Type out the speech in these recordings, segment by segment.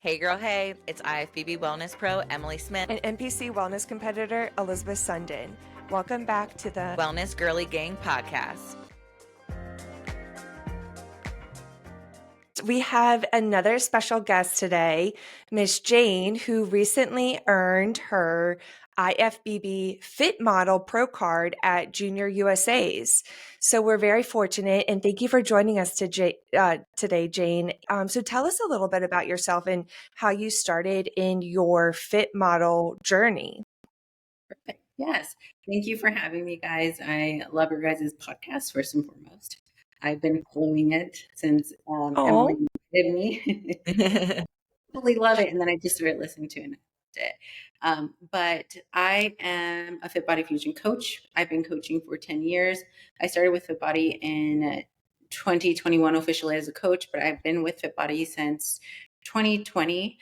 Hey girl, hey, it's IFBB Wellness Pro, Emily Smith, and NPC wellness competitor, Elisabeth Sundin. Welcome back to the Wellness Girlie Gang podcast. We have another special guest today, Miss Jane, who recently earned her IFBB Fit Model Pro card at Junior USA's. So we're very fortunate, and thank you for joining us today, Jane. So tell us a little bit about yourself and how you started in your fit model journey. Perfect. Yes. Thank you for having me, guys. I love your guys' podcast, first and foremost. I've been following it since Emily did me. Totally love it. And then I just started listening to it and I loved it. But I am a Fit Body Fusion coach. I've been coaching for 10 years. I started with Fit Body in 2021 officially as a coach, but I've been with Fit Body since 2020.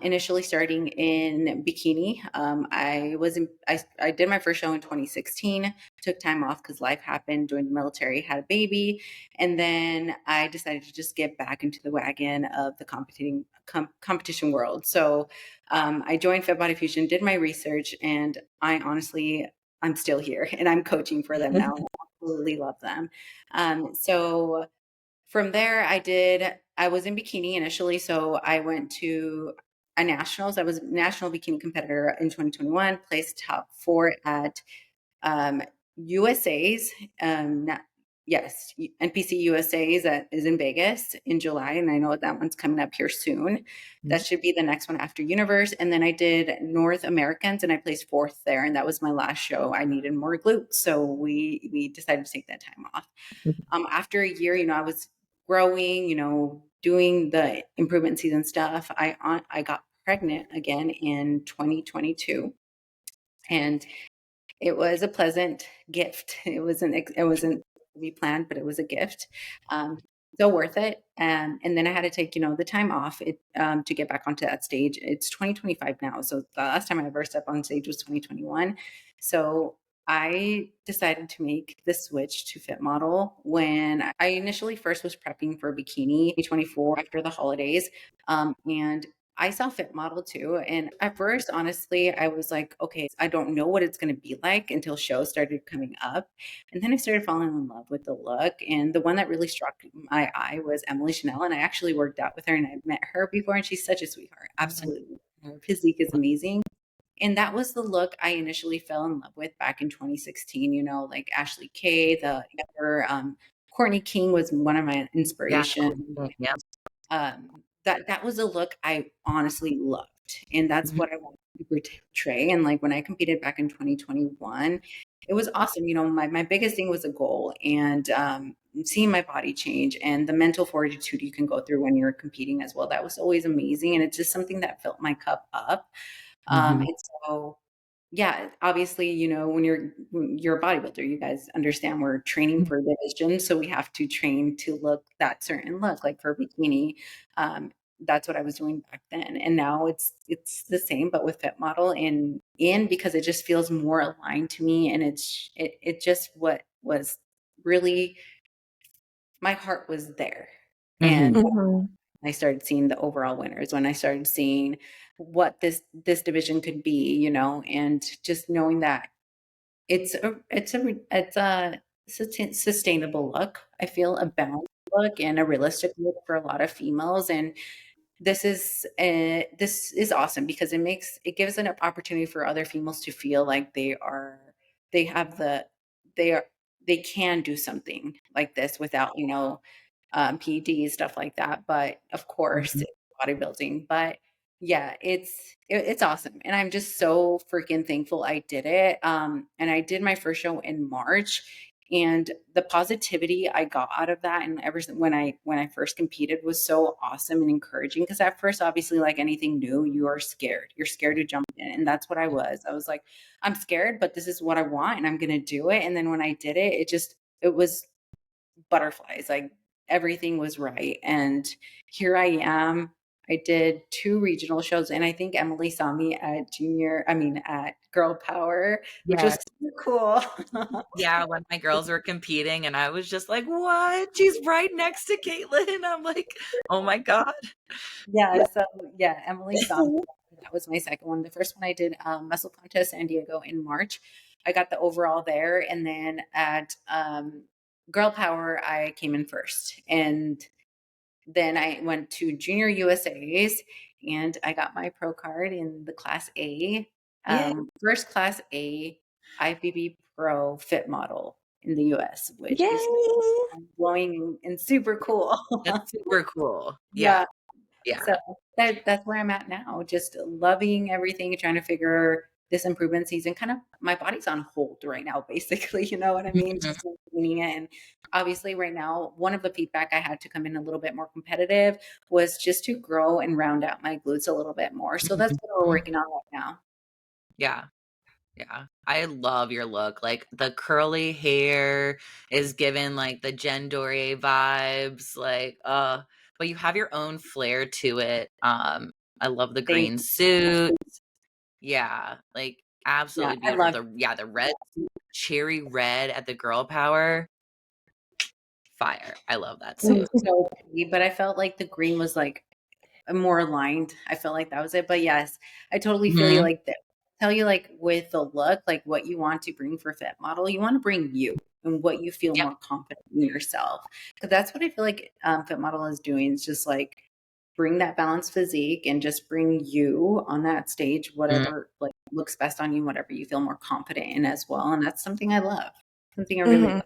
Initially starting in Bikini. I did my first show in 2016, took time off because life happened, joined the military, had a baby. And then I decided to just get back into the wagon of the competition world. So I joined Fit Body Fusion, did my research, and I'm still here and I'm coaching for them now. I absolutely love them. So from there, I was in Bikini initially. So I went to a nationals. I was a national bikini competitor in 2021, placed top 4 at USA's. Yes, NPC USA's that is in Vegas in July. And I know that one's coming up here soon. Mm-hmm. That should be the next one after Universe. And then I did North Americans and I placed 4th there. And that was my last show. I needed more glutes. So we decided to take that time off. Mm-hmm. After a year, I was growing, doing the improvement season stuff. I got pregnant again in 2022. And it was a pleasant gift. It wasn't to be planned, but it was a gift. So worth it. And then I had to take, the time off to get back onto that stage. It's 2025 now. So the last time I ever stepped on stage was 2021. So I decided to make the switch to Fit Model when I initially first was prepping for Bikini 2024 after the holidays. And I saw Fit Model too. And at first, honestly, I was like, okay, I don't know what it's going to be like until shows started coming up. And then I started falling in love with the look. And the one that really struck my eye was Emily Chanel. And I actually worked out with her and I met her before. And she's such a sweetheart. Absolutely. Her physique is amazing. And that was the look I initially fell in love with back in 2016, like Ashley Kay, the younger, Courtney King was one of my inspirations. Yeah. That was a look I honestly loved. And that's what I wanted to portray. And like when I competed back in 2021, it was awesome. My biggest thing was a goal and seeing my body change and the mental fortitude you can go through when you're competing as well. That was always amazing. And it's just something that filled my cup up. And so, yeah, obviously, when you're a bodybuilder, you guys understand we're training for division. So we have to train to look that certain look, like for Bikini. That's what I was doing back then. And now it's the same, but with Fit Model and because it just feels more aligned to me. And it just what was really, my heart was there. And I started seeing the overall winners, when I started seeing what this division could be, and just knowing that it's a sustainable look. I feel a balanced look and a realistic look for a lot of females. And this is awesome because it gives an opportunity for other females to feel like they can do something like this without, PEDs, stuff like that. But of course, it's bodybuilding. But yeah, it's awesome. And I'm just so freaking thankful I did it. And I did my first show in March. And the positivity I got out of that, and ever since when I first competed, was so awesome and encouraging. Because at first, obviously, like anything new, you are scared. You're scared to jump in, and that's what I was. I was like, I'm scared, but this is what I want, and I'm gonna do it. And then when I did it, it was butterflies. Like everything was right, and here I am. I did 2 regional shows, and I think Emily saw me at girl power, which was Yes. super cool. Yeah, when my girls were competing and I was just like, what? She's right next to Caitlin. I'm like, oh my God. Yeah, so yeah, Emily's on. That was my second one. The first one I did muscle contest San Diego in March. I got the overall there, and then at Girl Power I came in first, and then I went to Junior USA's and I got my pro card in the class A, Yeah. first class A IFBB Pro Fit Model in the US, which is Yay. blowing and super cool. That's super cool. Yeah. Yeah. Yeah. So that's where I'm at now, just loving everything, trying to figure this improvement season. Kind of my body's on hold right now, basically. You know what I mean? Mhm. Just meaning it. And obviously, right now, one of the feedback I had to come in a little bit more competitive was just to grow and round out my glutes a little bit more. So that's what we're working on right now. Yeah. Yeah. I love your look. Like the curly hair is given like the Jen Dore vibes. Like, but you have your own flair to it. I love the Thank green you. suit. Yeah, like Yeah, absolutely I beautiful. love The red cherry red at the girl power. Fire. I love that it. suit. It's so pretty, but I felt like the green was like more aligned. I felt like that was it. But yes, I totally feel you. Mhm. Like that. Tell you like with the look, like what you want to bring for Fit Model, you want to bring you and what you feel Yep. more confident in yourself. Because that's what I feel like Fit Model is doing. It's just like bring that balanced physique and just bring you on that stage, Mhm. whatever like looks best on you, whatever you feel more confident in as well. And that's something I love. Something I really Mhm. love.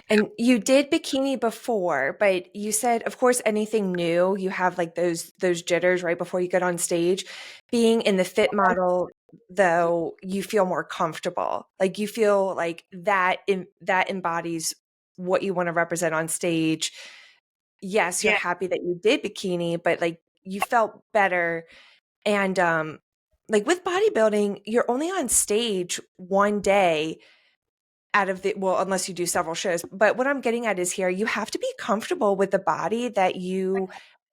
And you did bikini before, but you said, of course, anything new, you have like those jitters right before you get on stage. Being in the fit model, though, you feel more comfortable. Like you feel like that embodies what you want to represent on stage. Yes, you're Yeah. happy that you did bikini, but like you felt better. And like with bodybuilding, you're only on stage one day out of the well, unless you do several shows. But what I'm getting at is here, you have to be comfortable with the body that you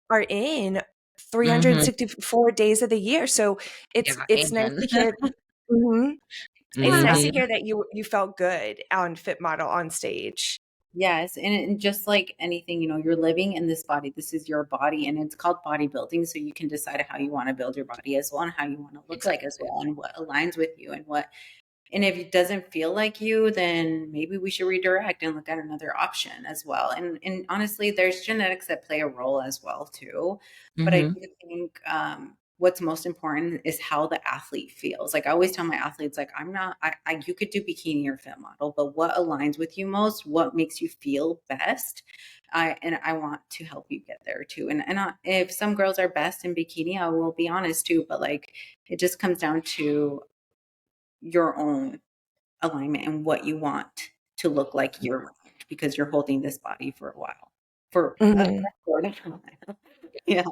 are in Mhm. 364 days of the year. So Yeah, it's nice amen. to hear. Mhm. It's nice to Mhm. hear that you felt good on Fit Model on stage. Yes, and just like anything, you're living in this body. This is your body, and it's called bodybuilding. So you can decide how you want to build your body as well, and how you want to look like as Exactly. well, and what aligns with you, and if it doesn't feel like you, then maybe we should redirect and look at another option as well. And honestly, there's genetics that play a role as well too. But I Mhm. do think what's most important is how the athlete feels. Like I always tell my athletes, like I'm not, you could do bikini or fit model, but what aligns with you most, what makes you feel best. I want to help you get there too. If some girls are best in bikini, I will be honest too. But like, it just comes down to your own alignment and what you want to look like year round because you're holding this body for a while. For a Mhm. short time. Yeah.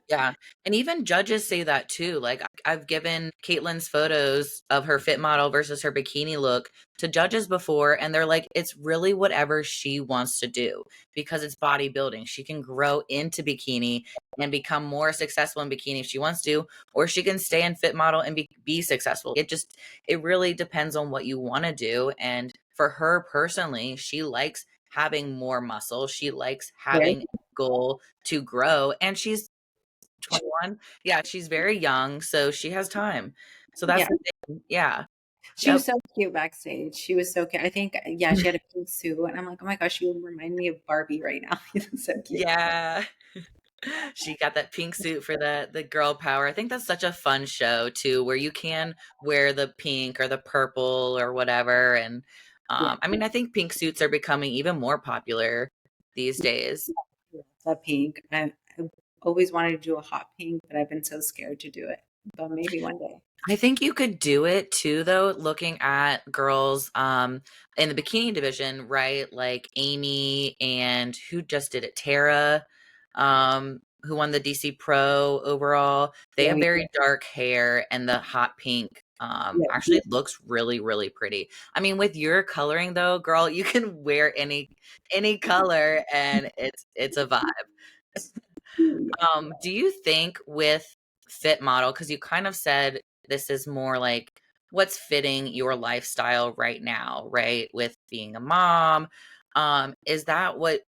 Yeah, and even judges say that too. Like I've given Caitlin's photos of her fit model versus her bikini look to judges before, and they're like, it's really whatever she wants to do because it's bodybuilding. She can grow into bikini and become more successful in bikini if she wants to, or she can stay in fit model and be successful. It really depends on what you want to do. And for her personally, she likes having more muscle. She likes Very having a goal to grow, and she's 21. Yeah, she's very young, so she has time. So that's yeah. the thing. Yeah. She Yep. was so cute backstage. She was so cute. I think, yeah, she had a pink suit. And I'm like, oh my gosh, you remind me of Barbie right now. She's so cute. Yeah. She got that pink suit for the girl power. I think that's such a fun show too, where you can wear the pink or the purple or whatever. And Yeah. I mean, I think pink suits are becoming even more popular these days. Yeah. The pink. I always wanted to do a hot pink, but I've been so scared to do it. But maybe one day. I think you could do it too, though, looking at girls in the bikini division, right? Like Amy and who just did it? Tara, who won the DC Pro overall. They Yeah. have very dark hair, and the hot pink Yeah. actually looks really, really pretty. I mean, with your coloring though, girl, you can wear any color and it's a vibe. Yeah. Do you think with Fit Model, because you kind of said this is more like what's fitting your lifestyle right now, right? With being a mom. Is that what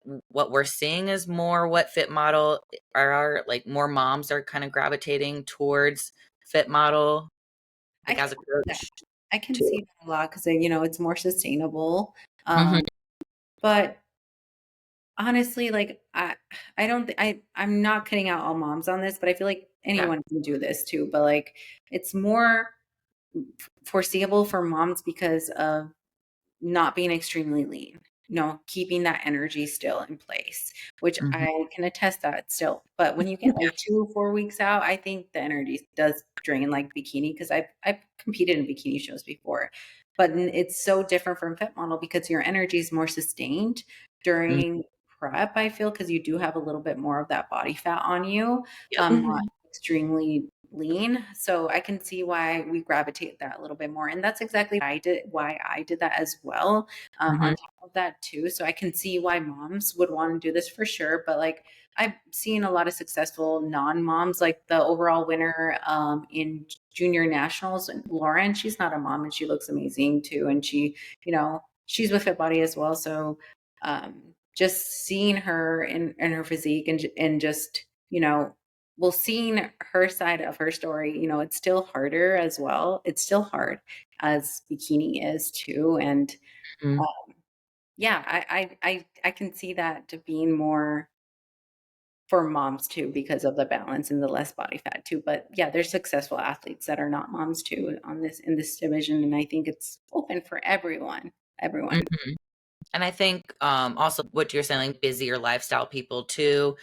we're seeing is more what Fit Model are like more moms are kind of gravitating towards Fit Model, I like can as a see that. coach I can too? see that a lot because it's more sustainable. Mhm. But honestly, like I don't I'm not cutting out all moms on this, but I feel like Yeah. anyone can do this too. But like it's more foreseeable for moms because of not being extremely lean, keeping that energy still in place, which Mhm. I can attest that still. But when you get like 2 or 4 weeks out, I think the energy does drain like bikini because I've competed in bikini shows before. But it's so different from fit model because your energy is more sustained Mhm. during prep, I feel, because you do have a little bit more of that body fat on you, Yep. not Mhm. extremely lean. So I can see why we gravitate that a little bit more. And that's exactly why I did that as well. On Mhm. top of that too. So I can see why moms would want to do this for sure. But like I've seen a lot of successful non-moms, like the overall winner in junior nationals, and Lauren, she's not a mom and she looks amazing too. And she's with Fit Body as well. So just seeing her in her physique and just, well, seeing her side of her story, it's still harder as well. It's still hard as bikini is too. And Mhm. yeah, I can see that to being more for moms too because of the balance and the less body fat too. But yeah, there's successful athletes that are not moms too on this in this division, and I think it's open for everyone. Everyone. Mhm. And I think also what you're saying, like busier lifestyle people too,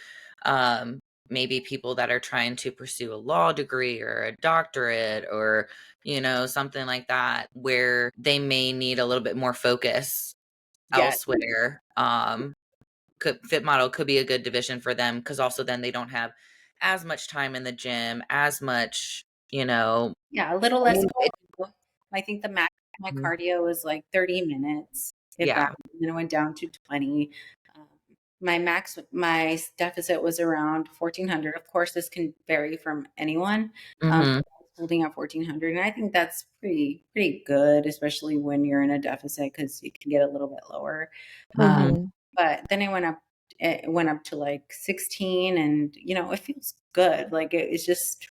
um, maybe people that are trying to pursue a law degree or a doctorate or, something like that, where they may need a little bit more focus Yeah, elsewhere. Fit model could be a good division for them because also then they don't have as much time in the gym, as much, yeah, a little I less mean, cardio. I think the max of my Mhm. cardio was like 30 minutes, if that. Yeah. And then it went down to 20. Um, my deficit was around 1400. Of course, this can vary from anyone. Hmm. I was holding at 1400, and I think that's pretty good, especially when you're in a deficit because you can get a little bit lower. Um, Hmm. Mhm. but then it went up to like 16, and it feels good. Like it's just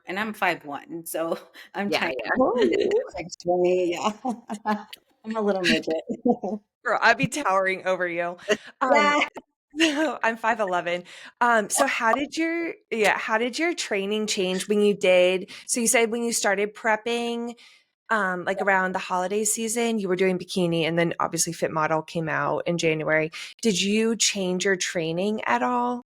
and I'm 5'1", so I'm Yeah. tiny. Oh, Actually, yeah. I'm a little midget. girl, I'd be towering over you. Um, Yeah. I'm 5'11". So how did your training change when you did? So you said when you started prepping, like around the holiday season, you were doing bikini, and then obviously Fit Model came out in January. Did you change your training at all?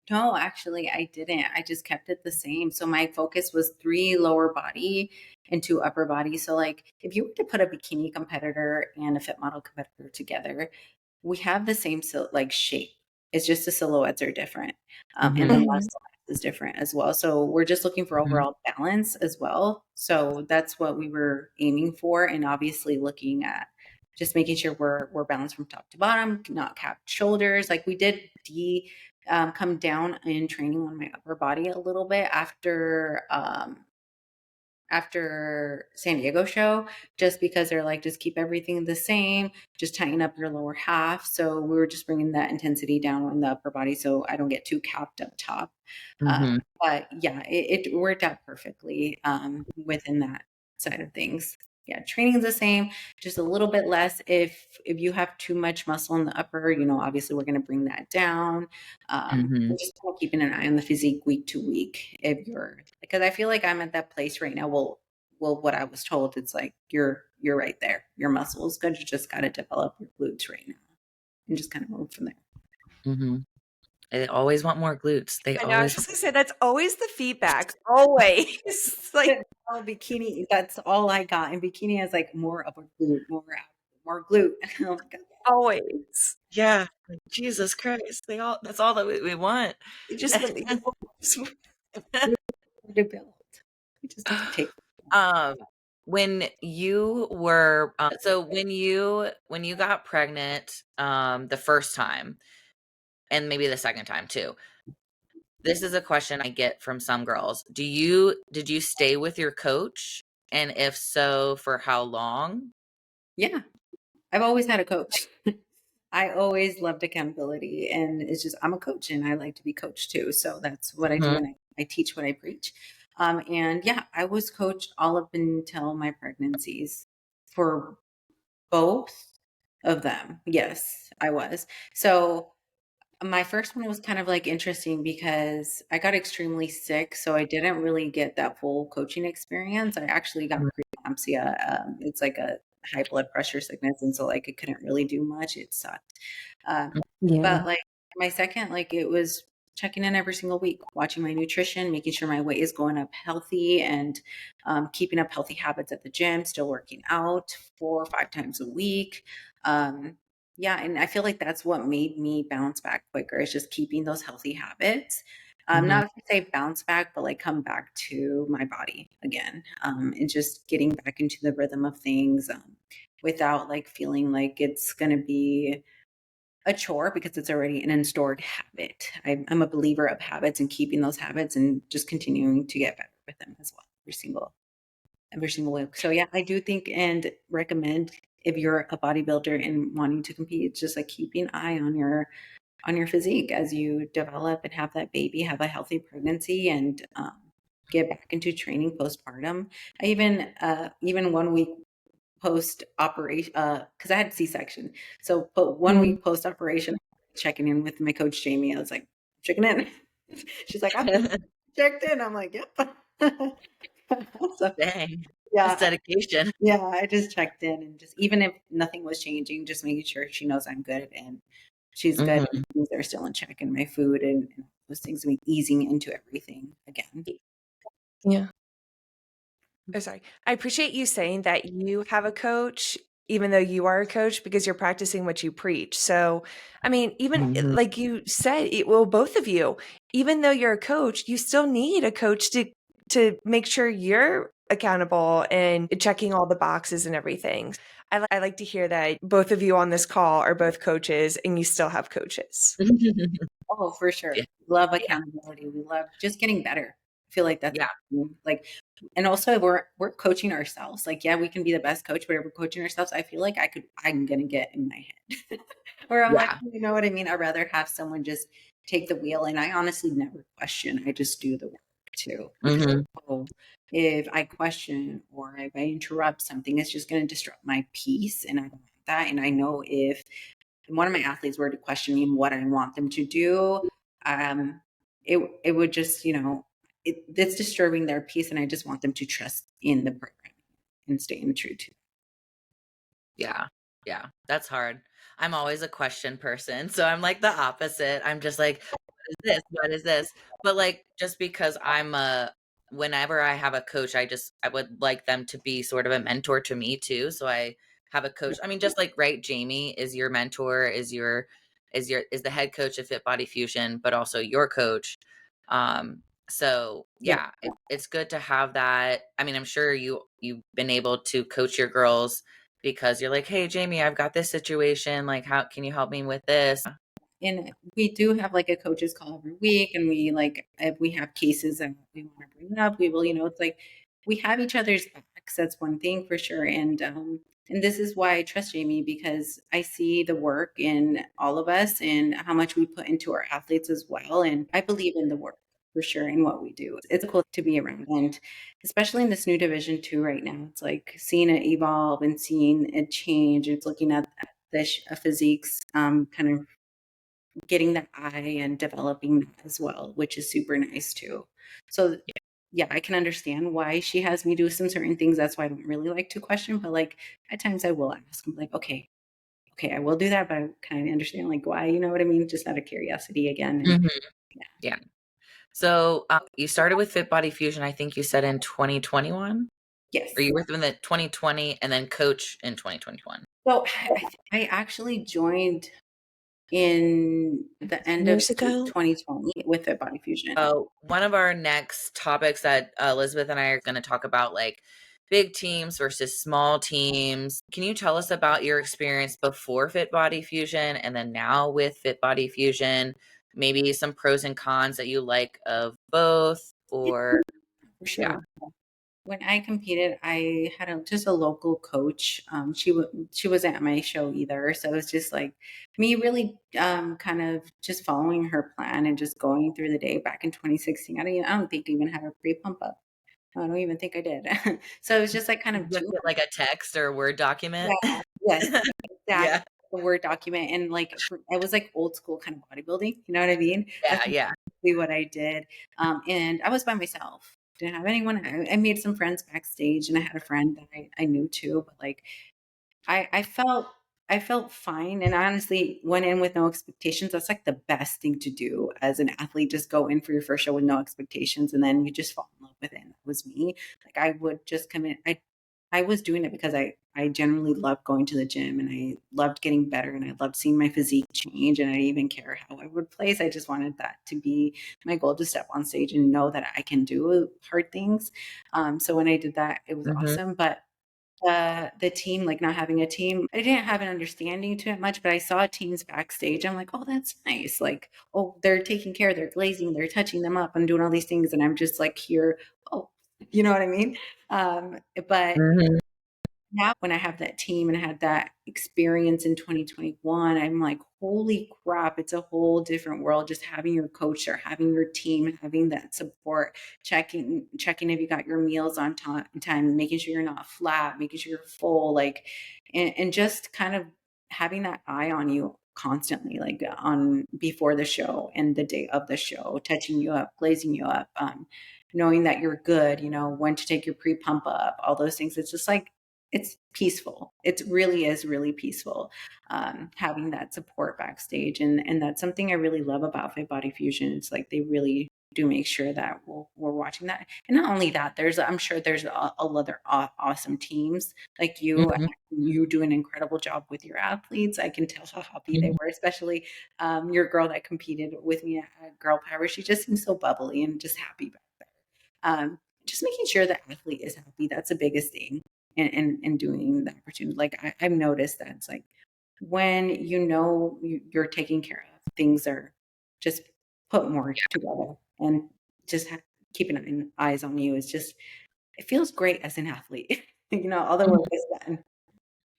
No, actually, I didn't. I just kept it the same. So my focus was 3 lower body and 2 upper body. So like if you were to put a bikini competitor and a fit model competitor together, we have the same like shape. It's just the silhouettes are different, and the Hmm. Mhm. muscle mass is different as well. So we're just looking for Hmm. overall balance as well. So that's what we were aiming for, and obviously looking at just making sure we're balanced from top to bottom, not capped shoulders. Like we did come down in training on my upper body a little bit after San Diego show, just because they're like, just keep everything the same, just tighten up your lower half. So we were just bringing that intensity down on the upper body so I don't get too capped up top. Uh, Hmm. but yeah, it worked out perfectly within that side of things. Yeah, training's the same, just a little bit less. If you have too much muscle in the upper, obviously we're going to bring that down. Hmm. We're just kind of keeping an eye on the physique week to week. If you're because I feel like I'm at that place right now. Well, what I was told, it's like you're right there. Your muscles good. You just got to develop your glutes right now, and just kind of move from there. Hmm. They always want more glutes. They I know. I was always just gonna say that's always the feedback. Always, like Oh, bikini. That's all I got. And bikini has like more upper glute, more glute. I'm like, okay, always. Yeah. Like, Jesus Christ. That's all that we want. You just want to build. We just have to take. um when you were when you got pregnant the first time and maybe the second time too. This is a question I get from some girls. Did you stay with your coach And if so, for how long? Yeah, I've always had a coach. I always loved accountability, and it's just I'm a coach and I like to be coached too. So that's what I do, Mhm. and I teach what I preach. And yeah, I was coached all up until my pregnancies for both of them. Yes, I was. So my first one was kind of like interesting because I got extremely sick, so I didn't really get that full coaching experience. I actually got preeclampsia. It's like a high blood pressure sickness, and so like I couldn't really do much. It sucked. Um, Yeah. but like my second, like it was checking in every single week, watching my nutrition, making sure my weight is going up healthy, and keeping up healthy habits at the gym, still working out 4 or 5 times a week. Um, yeah, and I feel like that's what made me bounce back quicker is just keeping those healthy habits. Mhm. Not to say bounce back, but like come back to my body again, and just getting back into the rhythm of things, without like feeling like it's going to be a chore because it's already an installed habit. I'm a believer of habits and keeping those habits and just continuing to get better with them as well every single week. So yeah, I do think and recommend if you're a bodybuilder and wanting to compete, it's just like keeping an eye on your physique as you develop and have that baby, have a healthy pregnancy, and get back into training postpartum. I even 1 week post operation, because I had C-section, so but 1 week post operation, checking in with my coach Jamie. I was like, checking in. She's like, I'm checked in. I'm like, yep. So Dang. That's yeah, dedication. yeah, I just checked in and just even if nothing was changing, just making sure she knows I'm good and she's good and Mhm. things are still in check and my food and those things, me easing into everything again. Yeah. Oh, sorry. I appreciate you saying that you have a coach, even though you are a coach, because you're practicing what you preach. So, I mean, even Mhm. like you said, well, both of you, even though you're a coach, you still need a coach to make sure you're accountable and checking all the boxes and everything. I like to hear that both of you on this call are both coaches and you still have coaches. Oh, for Yeah. sure. Love Yeah. accountability. We love just getting better. I feel like that's Yeah. like, and also we're coaching ourselves. Like, yeah, we can be the best coach, but if we're coaching ourselves, I feel like I'm gonna get in my head. Where I'm like, Yeah. you know what I mean? I'd rather have someone just take the wheel and I honestly never question. I just do the work too. Because Mhm. oh, if I question or if I interrupt something, it's just gonna disrupt my peace. And I don't want that. And I know if one of my athletes were to question me what I want them to do, um, it would just, it's disturbing their peace, and I just want them to trust in the program and staying true to. Yeah. Yeah. That's hard. I'm always a question person. So I'm like the opposite. I'm just like, what is this? What is this? But like just because whenever I have a coach, I would like them to be sort of a mentor to me too. So I have a coach. I mean, just like right, Jamie is your mentor, is the head coach of Fit Body Fusion, but also your coach. So Yeah, yeah, it's good to have that. I mean, I'm sure you've been able to coach your girls because you're like, "Hey, Jamie, I've got this situation. Like, how can you help me with this?" and we do have like a coaches call every week, and we like if we have cases that we want to bring up, we will. It's like we have each other's backs. That's one thing for sure, and this is why I trust Jamie because I see the work in all of us and how much we put into our athletes as well, and I believe in the work for sure in what we do. It's cool to be around, and especially in this new division too. Right now, it's like seeing it evolve and seeing it change. It's looking at the physiques, kind of getting that eye and developing that as well, which is super nice too. So yeah, I can understand why she has me do some certain things. That's why I don't really like to question, but like at times I will ask. I'm like, okay, I will do that, but I kind of understand like why, you know what I mean? Just out of curiosity again. And Mhm. yeah, Yeah. So you started with Fit Body Fusion, I think you said in 2021, or yes. you were in the 2020 and then coach in 2021. So I actually joined in the end of Years ago? 2020 with the Body Fusion. One of our next topics that Elizabeth and I are going to talk about, like big teams versus small teams. Can you tell us about your experience before Fit Body Fusion and then now with Fit Body Fusion? Maybe some pros and cons that you like of both, Yeah, or for yeah. sure. When I competed, I had just a local coach. She wasn't at my show either, so it was just like me really kind of just following her plan and just going through the day. Back in 2016, I don't think I even had a pre pump up. I don't even think I did. So it was just like kind You of just doing. get like a text or a Word document? Yeah, yes, exactly. Yeah. A Word document, and like I was like old school kind of bodybuilding. You know what I mean? That's Yeah, yeah. exactly what I did. And I was by myself. Didn't have anyone. I made some friends backstage, and I had a friend that I knew too. But like I felt I felt fine, and I honestly went in with no expectations. That's like the best thing to do as an athlete. Just go in for your first show with no expectations, and then you just fall in love with it. And that was me. Like I would just come in. I was doing it because I generally loved going to the gym, and I loved getting better, and I loved seeing my physique change, and I didn't even care how I would place. I just wanted that to be my goal, to step on stage and know that I can do hard things. So when I did that, it was Mhm. awesome. But the team, like not having a team, I didn't have an understanding to it much, but I saw teams backstage. I'm like, oh, that's nice. Like, oh, they're taking care, they're glazing, they're touching them up and doing all these things. And I'm just like here, oh, you know what I mean? But Mhm. now when I have that team and I had that experience in 2021, I'm like, holy crap, it's a whole different world. Just having your coach there, having your team, having that support, checking if you got your meals on time, making sure you're not flat, making sure you're full, like, and just kind of having that eye on you constantly, like on before the show and the day of the show, touching you up, glazing you up, knowing that you're good, when to take your pre pump up, all those things. It's just like, it's peaceful. It really is really peaceful, having that support backstage, and that's something I really love about Fit Body Fusion. It's like they really do make sure that we're watching that, and not only that, I'm sure there's other awesome teams like you. Mhm. You do an incredible job with your athletes. I can tell how happy they Mhm. were, especially your girl that competed with me at Girl Power. She just seems so bubbly and just happy back there. Just making sure the athlete is happy. That's the biggest thing in doing the opportunity. Like I've noticed that it's like when you're taking care of, things are just put more together, and just keeping eyes on you is just, it feels great as an athlete. All the work Mhm. is done.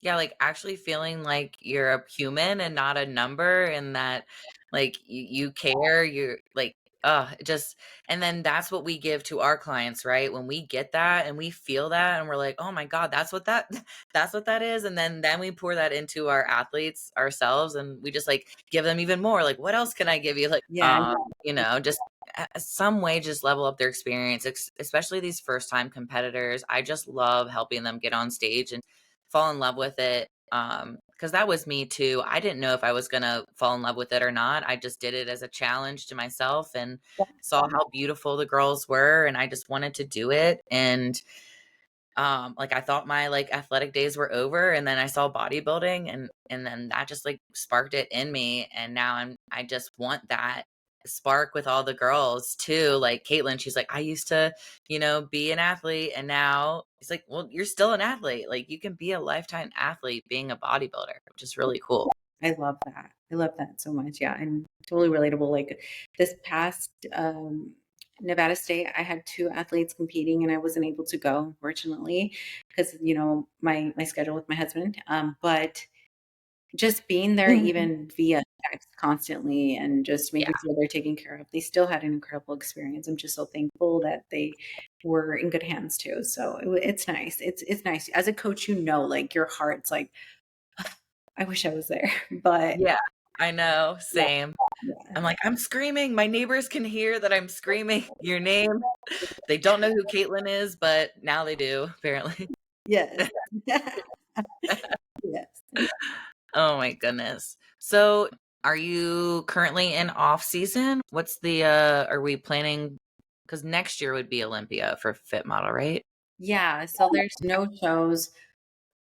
Yeah, like, actually feeling like you're a human and not a number, and that, like, you care, you're like, it just and then that's what we give to our clients, right? When we get that and we feel that and we're like, "Oh my god, that's what that that's what that is," and then we pour that into our athletes ourselves, and we just, like, give them even more, like, "What else can I give you?" Like, Yeah, just some way just level up their experience, especially these first time competitors. I just love helping them get on stage and fall in love with it. Because that was me too. I didn't know if I was gonna fall in love with it or not. I just did it as a challenge to myself and saw how beautiful the girls were, and I just wanted to do it. And like I thought my like athletic days were over, and then I saw bodybuilding, and then that just like sparked it in me, and now I just want that spark with all the girls too. Like Caitlin, she's like, I used to, be an athlete, and now it's like, well, you're still an athlete. Like you can be a lifetime athlete being a bodybuilder, which is really cool. I love that. I love that so much. Yeah, and totally relatable. Like this past Nevada State, I had two athletes competing, and I wasn't able to go, unfortunately, because my schedule with my husband. But just being there, even via text constantly, and just Yeah. making sure they're taken care of, they still had an incredible experience. I'm just so thankful that they were in good hands too. So it's nice. It's nice as a coach. Like your heart's like, I wish I was there, but Yeah. I know. yeah, Same. yeah. I'm like, I'm screaming. My neighbors can hear that I'm screaming your name. They don't know who Caitlin is, but now they do, apparently. Yes. Yes. Oh my goodness. So, are you currently in off season? What's the are we planning cuz next year would be Olympia for Fit Model, right? Yeah, so there's no shows.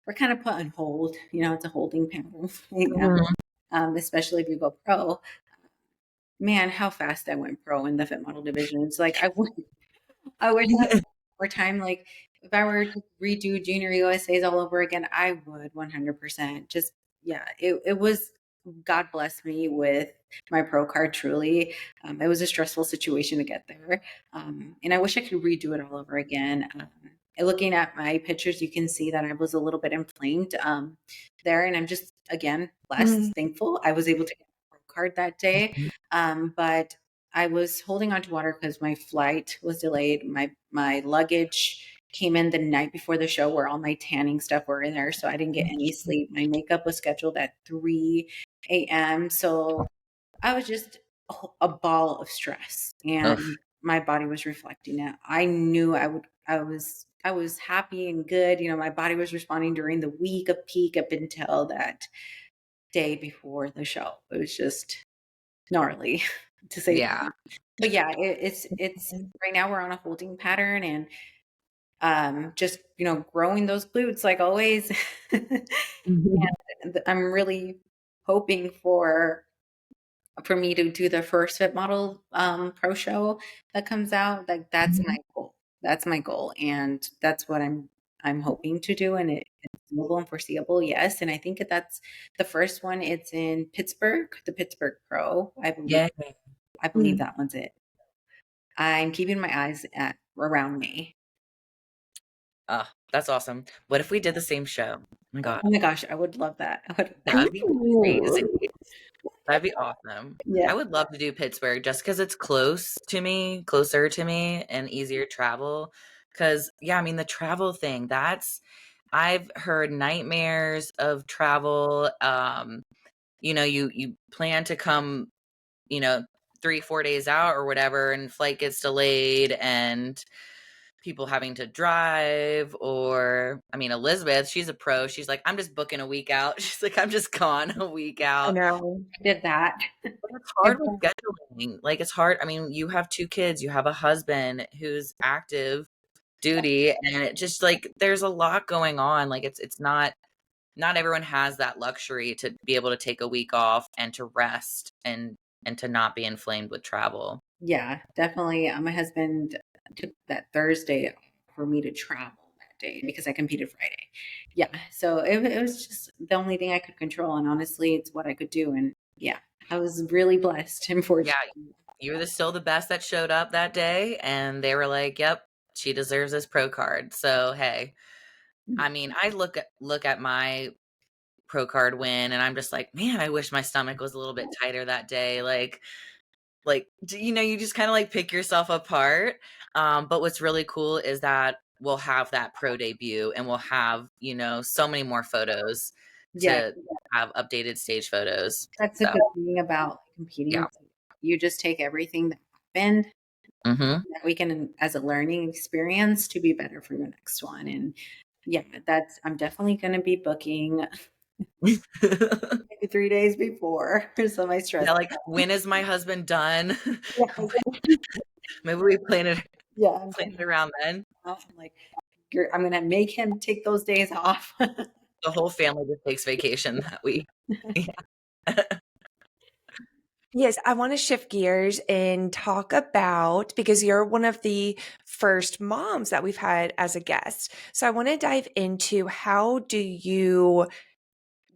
We're kind of put on hold. It's a holding pattern right now, Mhm. especially if you go pro. Man, how fast I went pro in the fit model division. It's like I wish I had more time. Like if I were to redo junior USAs all over again, I would 100%. Just yeah, it was, God bless me with my pro card. Truly, it was a stressful situation to get there, and I wish I could redo it all over again. looking at my pictures, you can see that I was a little bit inflamed there. And I'm just, again, Mm. less thankful I was able to get a Pro card that day. But I was holding on to water because my flight was delayed. My luggage came in the night before the show where all my tanning stuff were in there. So I didn't get any sleep. My makeup was scheduled at 3 a.m. So I was just a ball of stress, Ugh. and my body was reflecting it. I knew I was happy and good. You know, my body was responding during the week of peak up until that day before the show. It was just gnarly to say. Yeah. But yeah, it's right now we're on a holding pattern, and just, you know, growing those glutes like always. Mhm. And I'm really hoping for me to do the first Fit Model Pro show that comes out. Like that's my goal. That's my goal, and that's what I'm hoping to do. And it's doable and foreseeable, yes. And I think that's the first one. It's in Pittsburgh, the Pittsburgh Pro. Yeah. I believe that one's it. I'm keeping my eyes around me. That's awesome. What if we did the same show? Oh my God. Oh my gosh, I would love that. That'd be crazy. That'd be awesome. Yeah, I would love to do Pittsburgh just because it's closer to me, and easier travel. Because, yeah, I mean, the travel thing, I've heard nightmares of travel. You plan to come, you know, 3, 4 days out or whatever, and flight gets delayed, and people having to drive. Or, I mean, Elisabeth, she's a pro. She's like, I'm just booking a week out. She's like, I'm just gone a week I out. know. I did that. But it's hard with scheduling. Like, it's hard. I mean, you have 2 kids, you have a husband who's active duty, and it just like there's a lot going on. Like, it's not everyone has that luxury to be able to take a week off and to rest and to not be inflamed with travel. Yeah, definitely. My husband took that Thursday for me to travel that day because I competed Friday. Yeah, so it was just the only thing I could control, and honestly, it's what I could do. And yeah, I was really blessed and Yeah, fortunate. you were still the best that showed up that day, and they were like, "Yep, she deserves this pro card." So, hey, I mean, I look at my pro card win, and I'm just like, "Man, I wish my stomach was a little bit tighter that day." You just kind of like pick yourself apart. But what's really cool is that we'll have that pro debut, and we'll have, so many more photos Yeah, to have updated stage photos. that's a So, good thing about competing. yeah. It's like you just take everything that happened Hmm. that weekend as a learning experience to be better for your next one. And yeah, I'm definitely going to be booking maybe 3 days before, so my stress. Yeah, like, when is my husband done? Yeah, Maybe we yeah. I'm plan it around then. like, I'm gonna make him take those days off. The whole family just takes vacation that week. Yeah. Yes, I want to shift gears and talk about, because you're one of the first moms that we've had as a guest. So I want to dive into, how do you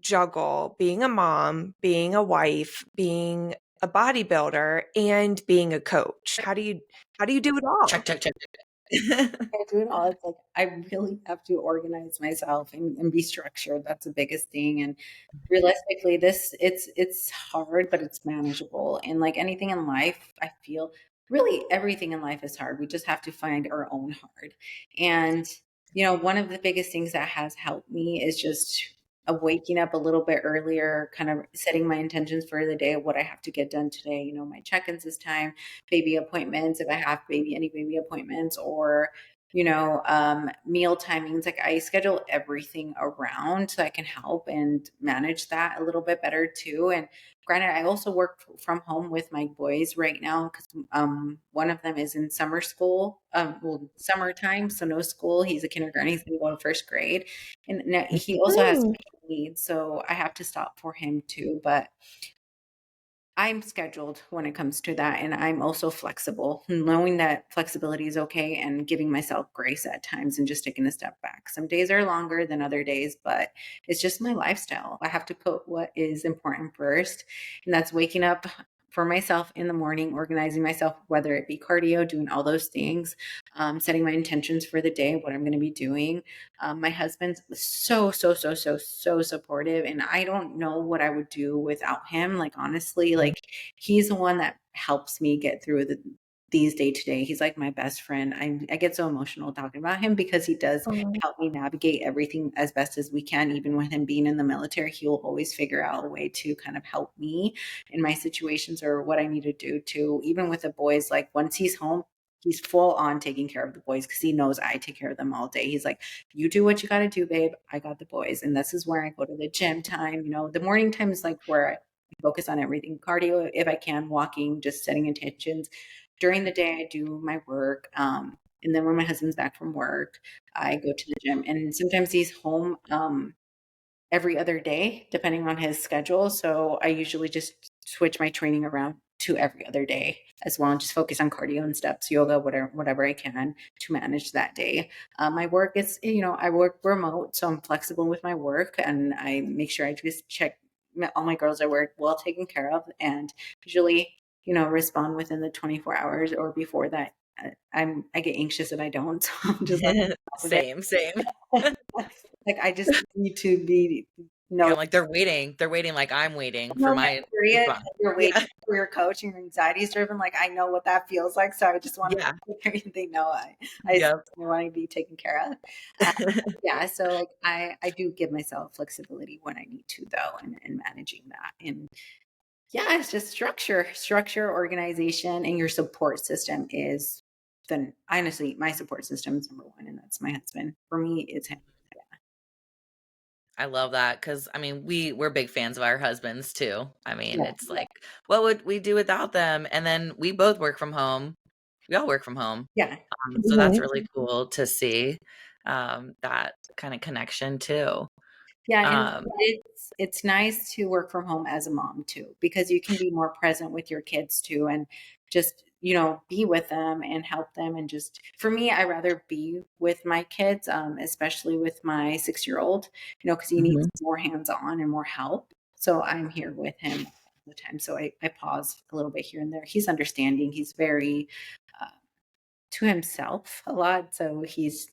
juggle being a mom, being a wife, being a bodybuilder, and being a coach? How do you do it all? Check, check, check. I do it all. It's like I really have to organize myself and be structured. That's the biggest thing. And realistically, it's hard, but it's manageable. And like anything in life, I feel really everything in life is hard. We just have to find our own hard. And one of the biggest things that has helped me is just waking up a little bit earlier, kind of setting my intentions for the day of what I have to get done today. My check-ins this time, baby appointments, if I have any baby appointments, or meal timings. Like I schedule everything around so I can help and manage that a little bit better too. And granted, I also work from home with my boys right now because one of them is in summer school, summertime, so no school. He's a kindergarten. He's going to go to first grade, and now he also has Mm. special needs, so I have to stop for him too. But I'm scheduled when it comes to that. And I'm also flexible, knowing that flexibility is okay and giving myself grace at times and just taking a step back. Some days are longer than other days, but it's just my lifestyle. I have to put what is important first. And that's waking up for myself in the morning, organizing myself, whether it be cardio, doing all those things, setting my intentions for the day, what I'm going to be doing. My husband's so supportive, and I don't know what I would do without him. Like, honestly, like, he's the one that helps me get through these day to day. He's like my best friend. I get so emotional talking about him because he does help me navigate everything as best as we can. Even with him being in the military, he will always figure out a way to kind of help me in my situations or what I need to do to, even with the boys, like once he's home, he's full on taking care of the boys because he knows I take care of them all day. He's like, you do what you got to do, babe. I got the boys. And this is where I go to the gym time. The morning time is like where I focus on everything. Cardio, if I can, walking, just setting intentions. During the day, I do my work. And then when my husband's back from work, I go to the gym. And sometimes he's home every other day, depending on his schedule. So I usually just switch my training around to every other day as well, and just focus on cardio and steps, yoga, whatever I can to manage that day. My work is, I work remote, so I'm flexible with my work, and I make sure I just check all my girls are well taken care of, and usually, respond within the 24 hours or before that. I get anxious if I don't, so I'm just like, Same. like, I just need to be Yeah, know I'm like, they're waiting. They're waiting like I'm waiting for moment my period response. you're waiting Yeah. for your coach and your anxiety is driven. Like, I know what that feels like, so I just want to Yeah. make sure they know I Yep. want to be taken care of. Yeah, so like I do give myself flexibility when I need to, though, and managing that. And yeah, it's just structure, organization, and your support system is then honestly my support system is number one, and that's my husband. For me, it's him. I love that because I mean we're big fans of our husbands too. I mean, Yeah, it's like, what would we do without them? And then we both work from home. We all work from home. yeah. So that's Mhm. really cool to see that kind of connection too. Yeah, and Um, it's nice to work from home as a mom too, because you can be more present with your kids too, and just, be with them and help them. And just for me, I rather be with my kids, especially with my 6-year-old, because he needs mhm. more hands-on and more help. So I'm here with him all the time. So I pause a little bit here and there. He's understanding. He's very uh, to himself a lot. So he's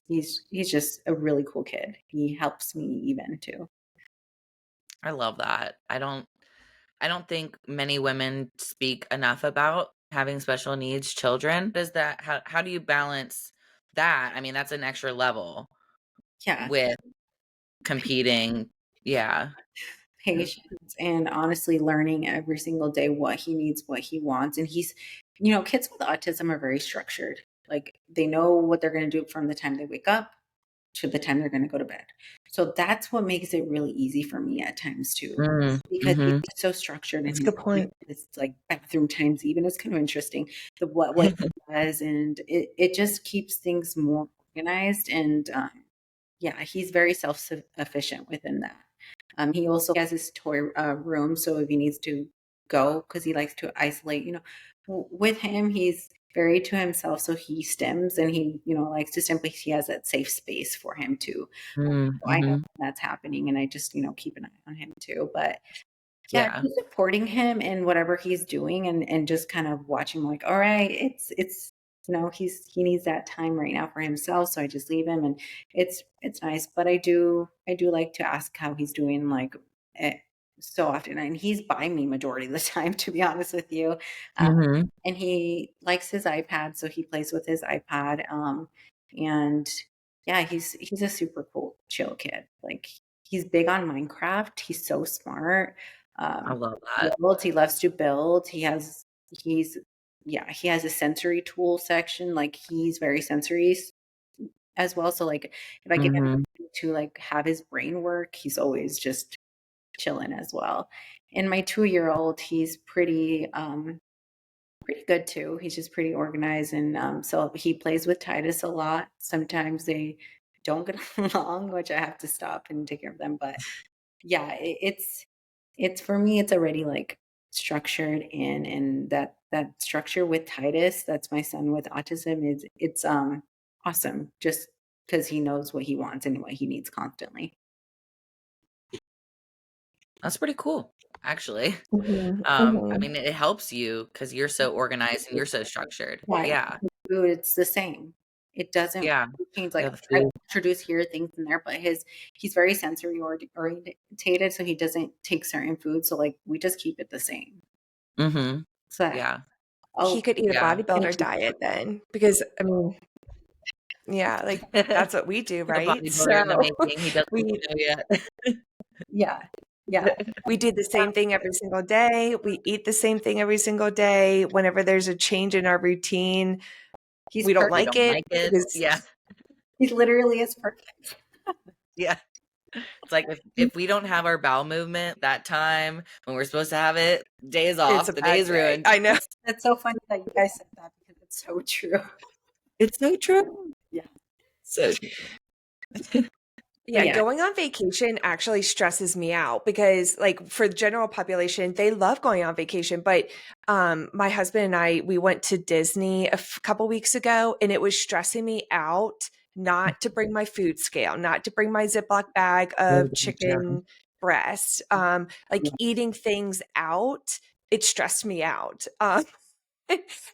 just a really cool kid. He helps me even too. I love that. I don't think many women speak enough about having special needs children. Does that how do you balance that? I mean, that's an extra level Yeah, with competing. Yeah. patience and honestly learning every single day what he needs, what he wants. And kids with autism are very structured. Like, they know what they're going to do from the time they wake up to the time they're going to go to bed. So that's what makes it really easy for me at times too, Mm, because he's mhm. so structured and That's a good point. it's like bathroom times even. It's kind of interesting what he does, and it just keeps things more organized. And yeah, he's very self-sufficient within that. He also has his toy room, so if he needs to go, because he likes to isolate, with him, he's very to himself, so he stims and he, likes to simply, he has that safe space for him too. Mm, So I know mhm. that's happening, and I just, keep an eye on him too. But yeah, Yeah. just supporting him in whatever he's doing, and just kind of watching, like, all right, it's he needs that time right now for himself, so I just leave him, and it's nice. But I do like to ask how he's doing, like, eh, so often, and he's by me majority of the time, to be honest with you. Um, Mhm. and he likes his iPad, so he plays with his iPad. And yeah, he's a super cool, chill kid. Like, he's big on Minecraft. He's so smart. I Um, love that. he loves to build. He's yeah, he has a sensory tool section. Like, he's very sensory as well. So, like, if I get him Mhm. to, like, have his brain work, he's always just chilling as well. And my 2-year-old, he's pretty good too. He's just pretty organized, and so he plays with Titus a lot. Sometimes they don't get along, which I have to stop and take care of them. But yeah, it's for me, it's already like structured in, and that structure with Titus, that's my son with autism, is it's awesome, just because he knows what he wants and what he needs constantly. That's pretty cool, actually. Mhm, I mhm. mean, it helps you because 'cause you're so organized and you're so structured. Yeah, Yeah. food, it's the same. It doesn't Yeah. change. Yeah, Like the I food. introduce here things in there, but he's very sensory orientated, so he doesn't take certain foods. So like we just keep it the same. Mhm. So Yeah. He oh could eat a Yeah. bodybuilder diet then, because I mean, yeah, like that's what we do, A right? bodybuilder in the So making. He doesn't we even know yet. yeah, yeah. we do the same thing every single day. We eat the same thing every single day. Whenever there's a change in our routine, He's we don't We perfect. like don't it like it. because Yeah. He literally is perfect. Yeah. It's like if we don't have our bowel movement that time when we're supposed to have it, day is it's off. a The day bad is day. ruined. I know. That's so funny that you guys said that because it's so true. It's so true. Yeah. So true. But Yeah, yeah, going on vacation actually stresses me out because like for the general population, they love going on vacation, but my husband and I we went to Disney couple weeks ago and it was stressing me out not to bring my food scale, not to bring my Ziploc bag Oh of gosh, yeah. chicken breast. Like yeah. eating things out, it stressed me out.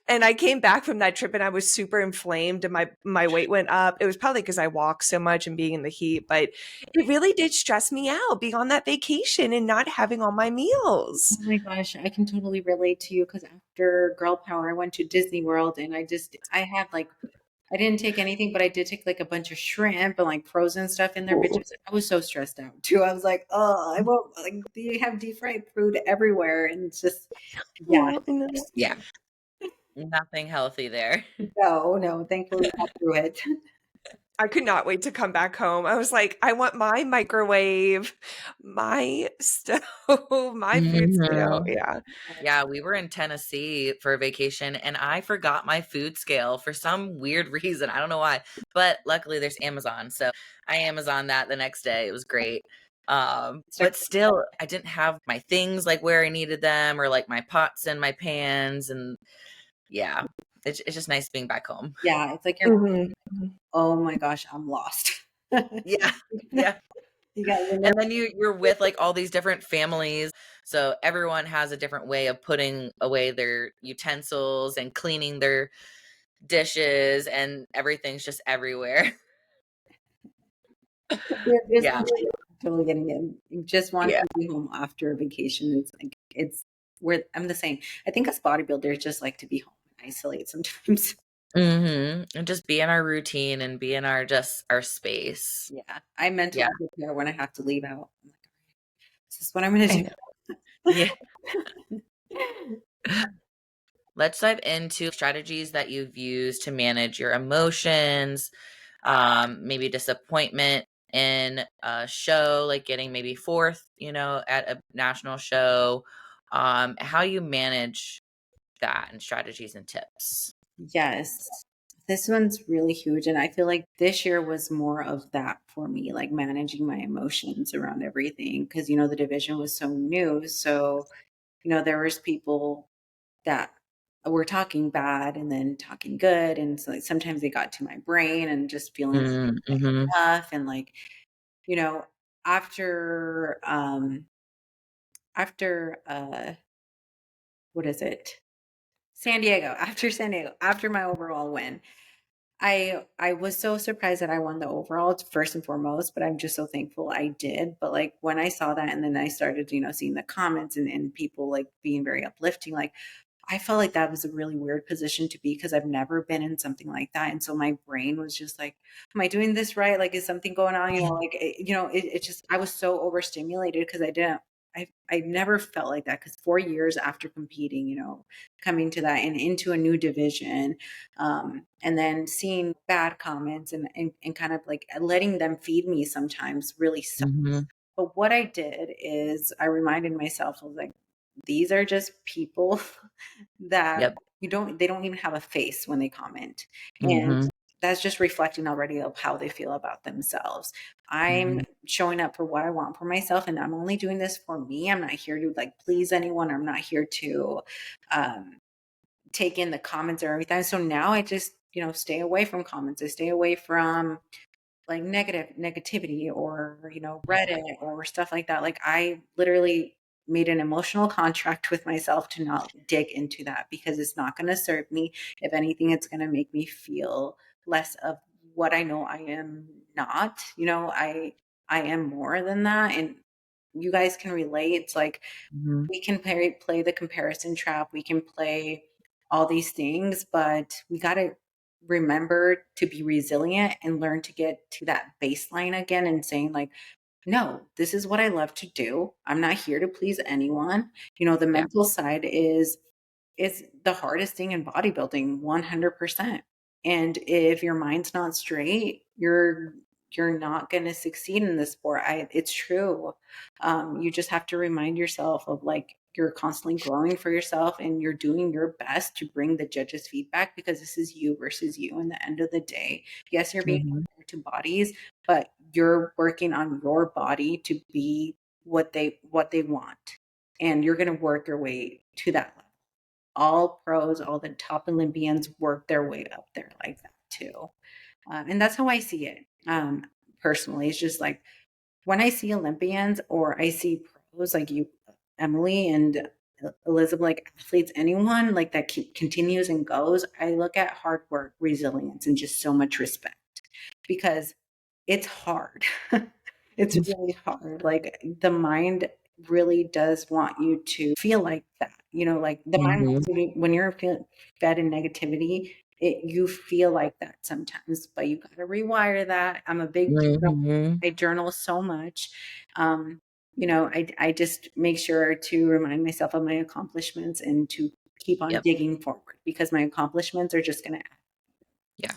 And I came back from that trip and I was super inflamed and my weight went up. It was probably because I walked so much and being in the heat, but it really did stress me out being on that vacation and not having all my Oh meals. my gosh, I can totally relate to you because after Girl Power, I went to Disney World and I had like, I didn't take anything, but I did take like a bunch of shrimp and like frozen stuff in there. But just, I was so stressed out too. I was like, oh, I won't, like, they have deep fried food everywhere. And it's just, yeah, Oh, I know. Yeah. Nothing healthy there. no, no, thankfully I got through it. I could not wait to come back home. I was like, I want my microwave, my stove, my food scale. Mhm. Yeah. Yeah, we were in Tennessee for a vacation and I forgot my food scale for some weird reason. I don't know why. But luckily there's Amazon. So I Amazon that the next day. It was great. But still I didn't have my things like where I needed them or like my pots and my pans and yeah. It's just nice being back home. Yeah, it's like you're, Mhm. oh my gosh, I'm lost. Yeah. Yeah. You got your And then you're with like all these different families. So everyone has a different way of putting away their utensils and cleaning their dishes and everything's just everywhere. You're just Yeah. totally getting it. You just want Yeah. to be home after a vacation. It's like it's where I'm the same. I think us bodybuilders just like to be home and isolate sometimes. And just be in our routine and be in our just our space. Yeah. I Yeah. mentally prepare when I have to leave out. I'm like, this is what I'm gonna I do. know. Yeah. Let's dive into strategies that you've used to manage your emotions, maybe disappointment in a show, like getting maybe fourth, at a national show. How you manage that and strategies and tips. Yes. This one's really huge. And I feel like this year was more of that for me, like managing my emotions around everything. Cause the division was so new. So, there was people that were talking bad and then talking good. And so like, sometimes they got to my brain and just feeling Mm-hmm. enough. And like, you know, after after what is it? San Diego, after San Diego, after my overall win. I was so surprised that I won the overall first and foremost, but I'm just so thankful I did. But like when I saw that and then I started, seeing the comments and people like being very uplifting, like I felt like that was a really weird position to be because I've never been in something like that. And so my brain was just like, am I doing this right? Like, is something going on? It just, I was so overstimulated because I never felt like that because 4 years after competing, coming to that and into a new division, and then seeing bad comments and kind of like letting them feed me sometimes really sucked. Mm-hmm. But what I did is I reminded myself, I was like, these are just people that Yep. they don't even have a face when they comment. And Mm-hmm. that's just reflecting already of how they feel about themselves. I'm Mm-hmm. showing up for what I want for myself, and I'm only doing this for me. I'm not here to like please anyone. I'm not here to take in the comments or everything. So now I just, stay away from comments. I stay away from like negativity or, Reddit or stuff like that. Like I literally made an emotional contract with myself to not dig into that because it's not going to serve me. If anything, it's going to make me feel less of what I know I am not. You know, I am more than that. And you guys can relate. It's like Mhm. we can play the comparison trap. We can play all these things, but we got to remember to be resilient and learn to get to that baseline again and saying like, no, this is what I love to do. I'm not here to please anyone. You know, the Yeah. mental side is the hardest thing in bodybuilding, 100%. And if your mind's not straight, you're not going to succeed in the sport. It's true. You just have to remind yourself of like you're constantly growing for yourself and you're doing your best to bring the judges feedback because this is you versus you in the end of the day. Yes, you're being Mhm. compared to bodies, but you're working on your body to be what they want. And you're going to work your way to that level. All pros, all the top Olympians work their way up there like that too. And that's how I see it. Personally, it's just like when I see Olympians or I see pros like you, Emily, and Elizabeth, like athletes, anyone like that continues and goes, I look at hard work, resilience, and just so much respect because it's hard. It's really hard. Like the mind really does want you to feel like that. You know, like the mind Mhm. wants you to, when you're fed in negativity, you feel like that sometimes, but you got to rewire that. I'm a big journal. Mhm. I journal so much. Um, you know, I just make sure to remind myself of my accomplishments and to keep on Yep. digging forward because my accomplishments are just going to. Yeah.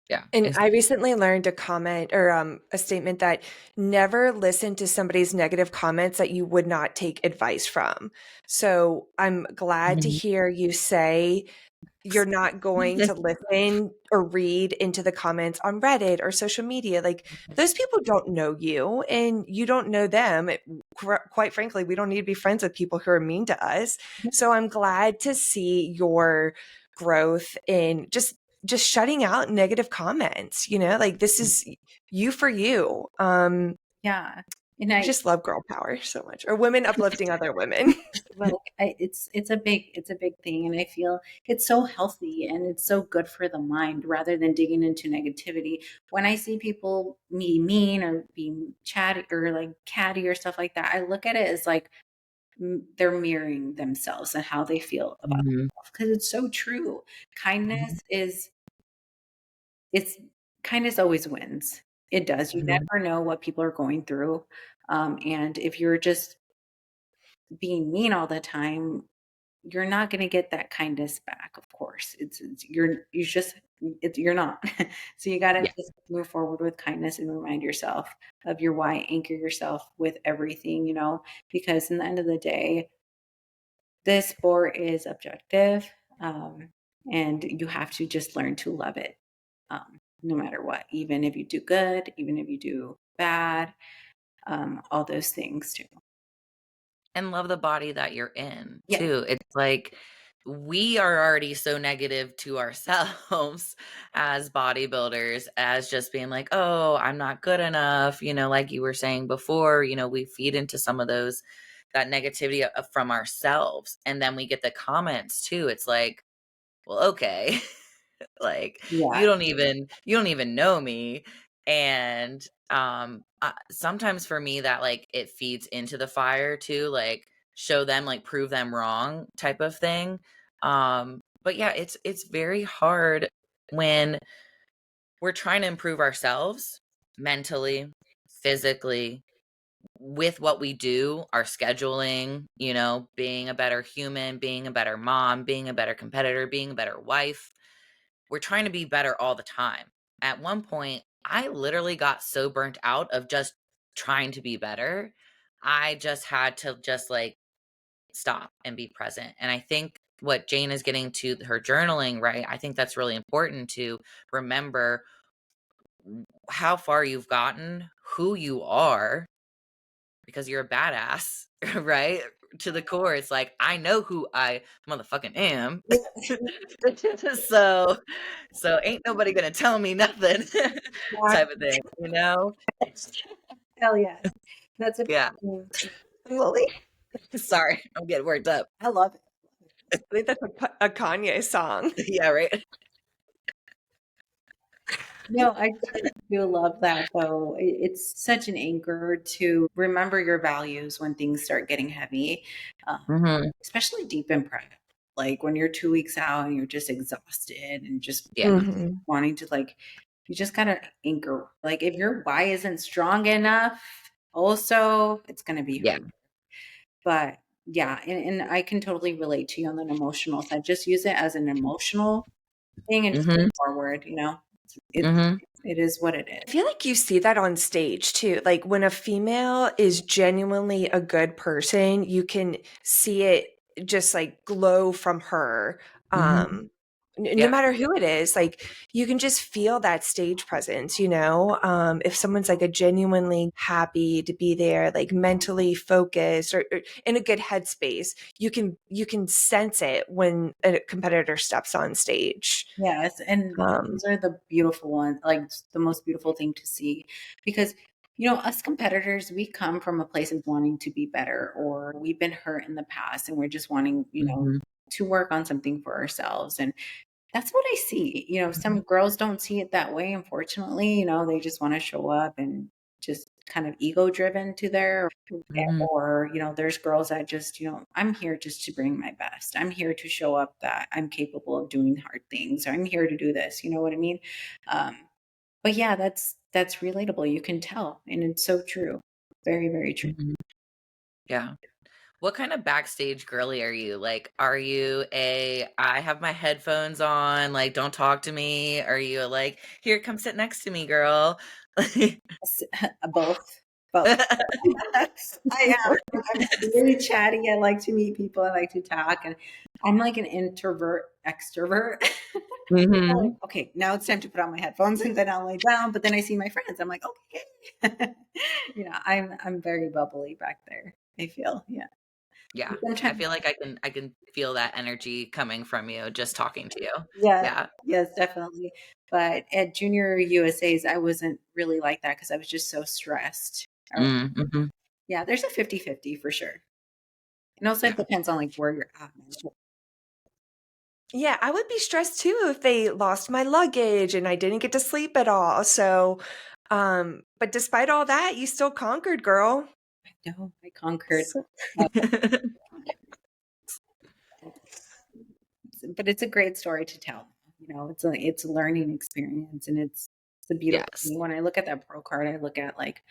Yeah. And I recently learned a comment or a statement that never listen to somebody's negative comments that you would not take advice from. So I'm glad to Mhm. hear you say you're not going to listen or read into the comments on Reddit or social media. Like those people don't know you and you don't know them. Quite frankly, we don't need to be friends with people who are mean to us. So I'm glad to see your growth in just shutting out negative comments, you know, like this is you for you. Yeah. And I just love girl power so much or women uplifting other women. like it's a big thing, and I feel it's so healthy and it's so good for the mind rather than digging into negativity. When I see people be mean or being chatty or like catty or stuff like that, I look at it as like they're mirroring themselves and how they feel about Mhm. themselves because it's so true. Mhm. It's kindness always wins. It does. You Mhm. never know what people are going through, and if you're just being mean all the time, you're not going to get that kindness back. Of course, you're not. So you got to Yeah. just move forward with kindness and remind yourself of your why. Anchor yourself with everything, because in the end of the day, this sport is objective, um, and you have to just learn to love it, no matter what. Even if you do good, even if you do bad, all those things too. And love the body that you're in Yeah, too. It's like we are already so negative to ourselves as bodybuilders, as just being like, oh, I'm not good enough. Like you were saying before, we feed into some of that negativity from ourselves. And then we get the comments too. It's like, well, okay. Like yeah, you don't even know me. And sometimes for me that like it feeds into the fire too, like show them, like prove them wrong type of thing. But yeah, it's very hard when we're trying to improve ourselves mentally, physically, with what we do, our scheduling, being a better human, being a better mom, being a better competitor, being a better wife. We're trying to be better all the time. At one point, I literally got so burnt out of just trying to be better. I just had to just like stop and be present. And I think what Jane is getting to her journaling, right? I think that's really important to remember how far you've gotten, who you are, because you're a badass, right? To the core, it's like, I know who I motherfucking am. so so ain't nobody gonna tell me nothing type of thing, you know? hell yes. That's a Yeah. Lily, Sorry, I'm getting worked up. I love it. I think that's a Kanye song. Yeah, right. No, I do love that though. It's such an anchor to remember your values when things start getting heavy, Hmm. especially deep in prep. Like when you're 2 weeks out and you're just exhausted and just Yeah. Mhm. wanting to like, you just gotta anchor. Like if your why isn't strong enough, also it's gonna be Yeah. hard. But yeah, and I can totally relate to you on an emotional side. Just use it as an emotional thing and just Hmm. move forward, you know. It Hmm. it is what it I is. feel like you see that on stage too. Like when a female is genuinely a good person, you can see it just like glow from her. Hmm. No Yeah. matter who it is, like you can just feel that stage presence, you know? If someone's like a genuinely happy to be there, like mentally focused or in a good headspace, you can sense it when a competitor steps on stage. Yes, and Um, those are the beautiful ones, like the most beautiful thing to see because us competitors, we come from a place of wanting to be better or we've been hurt in the past and we're just wanting, Hmm. to work on something for ourselves. And that's what I see. Some girls don't see it that way, unfortunately. They just want to show up and just kind of ego driven to their Hmm. or, there's girls that just, I'm here just to bring my best. I'm here to show up that I'm capable of doing hard things. Or I'm here to do this. You know what I mean? Um, but yeah, that's relatable. You can tell. And it's so true. Very, very true. Hmm. Yeah. What kind of backstage girly are you? Like, are you I have my headphones on, like, don't talk to me? Are you like, here, come sit next to me, girl? Both. Both. I am. I'm really chatty. I like to meet people. I like to talk. And I'm like an introvert, extrovert. I'm like, Hmm. okay, now it's time to put on my headphones and then I'll lay down. But then I see my friends. I'm like, okay. I'm very bubbly back there. I feel, yeah. Yeah. I Sometimes, feel like I can feel that energy coming from you just talking to you. yeah, Yeah. yes, definitely. But at Junior USA's, I wasn't really like that because I was just so stressed. Mm-hmm. Yeah, there's a 50-50 for sure. And also it Yeah. depends on like where you're at mentally. Yeah, I would be stressed too if they lost my luggage and I didn't get to sleep at all. So, but despite all that, you still conquered, girl. No, I conquered. So- uh, but it's a great story to tell. It's a learning experience and it's a beautiful Yes. thing. When I look at that pro card, I look at like,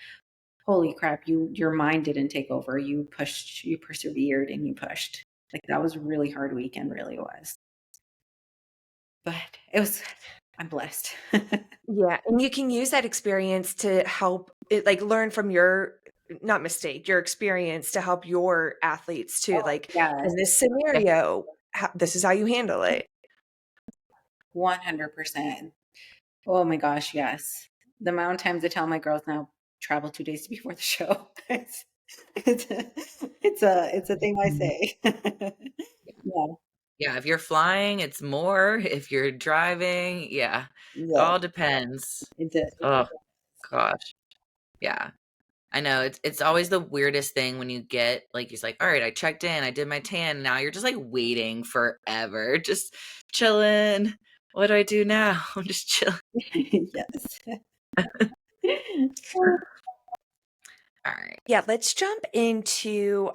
holy crap, your mind didn't take over. You pushed, you persevered and you pushed. Like that was a really hard weekend, really was. But I'm blessed. Yeah, and you can use that experience to help it, like learn from your not mistake, your experience to help your athletes too. Oh, Like yes. in this Yeah. scenario, this is how you handle it. 100%. Oh my gosh, yes. The amount of times I tell my girls now, travel 2 days before the show. It's it's a thing I Mhm. say. Yeah, Yeah, if you're flying, it's more. If you're driving, yeah, yes, all depends. it is. Oh gosh, yeah. I know it's always the weirdest thing when you get like he's like, all right, I checked in, I did my tan, now you're just like waiting forever, just chilling. What do I do now? I'm just chilling. Yes. All right. Yeah, let's jump into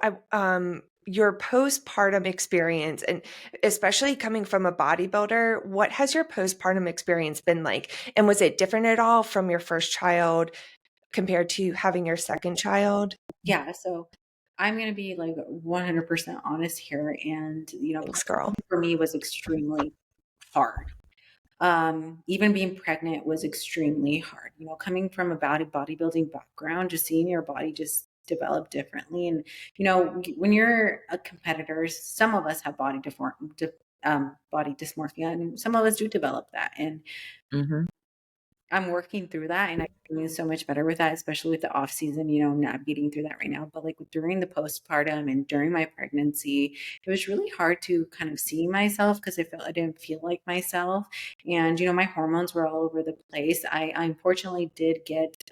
your postpartum experience, and especially coming from a bodybuilder, what has your postpartum experience been like? And was it different at all from your first child compared to having your second child? Yeah, so I'm gonna be like 100% honest here, and Thanks, girl. postpartum for me was extremely hard. Even being pregnant was extremely hard. Coming from a bodybuilding background, just seeing your body just develop differently. And, when you're a competitor, some of us have body dysmorphia, and some of us do develop that. And Mm-hmm. I'm working through that and I'm doing so much better with that, especially with the off season, navigating through that right now. But like during the postpartum and during my pregnancy, it was really hard to kind of see myself because I didn't feel like myself. And, my hormones were all over the place. I unfortunately did get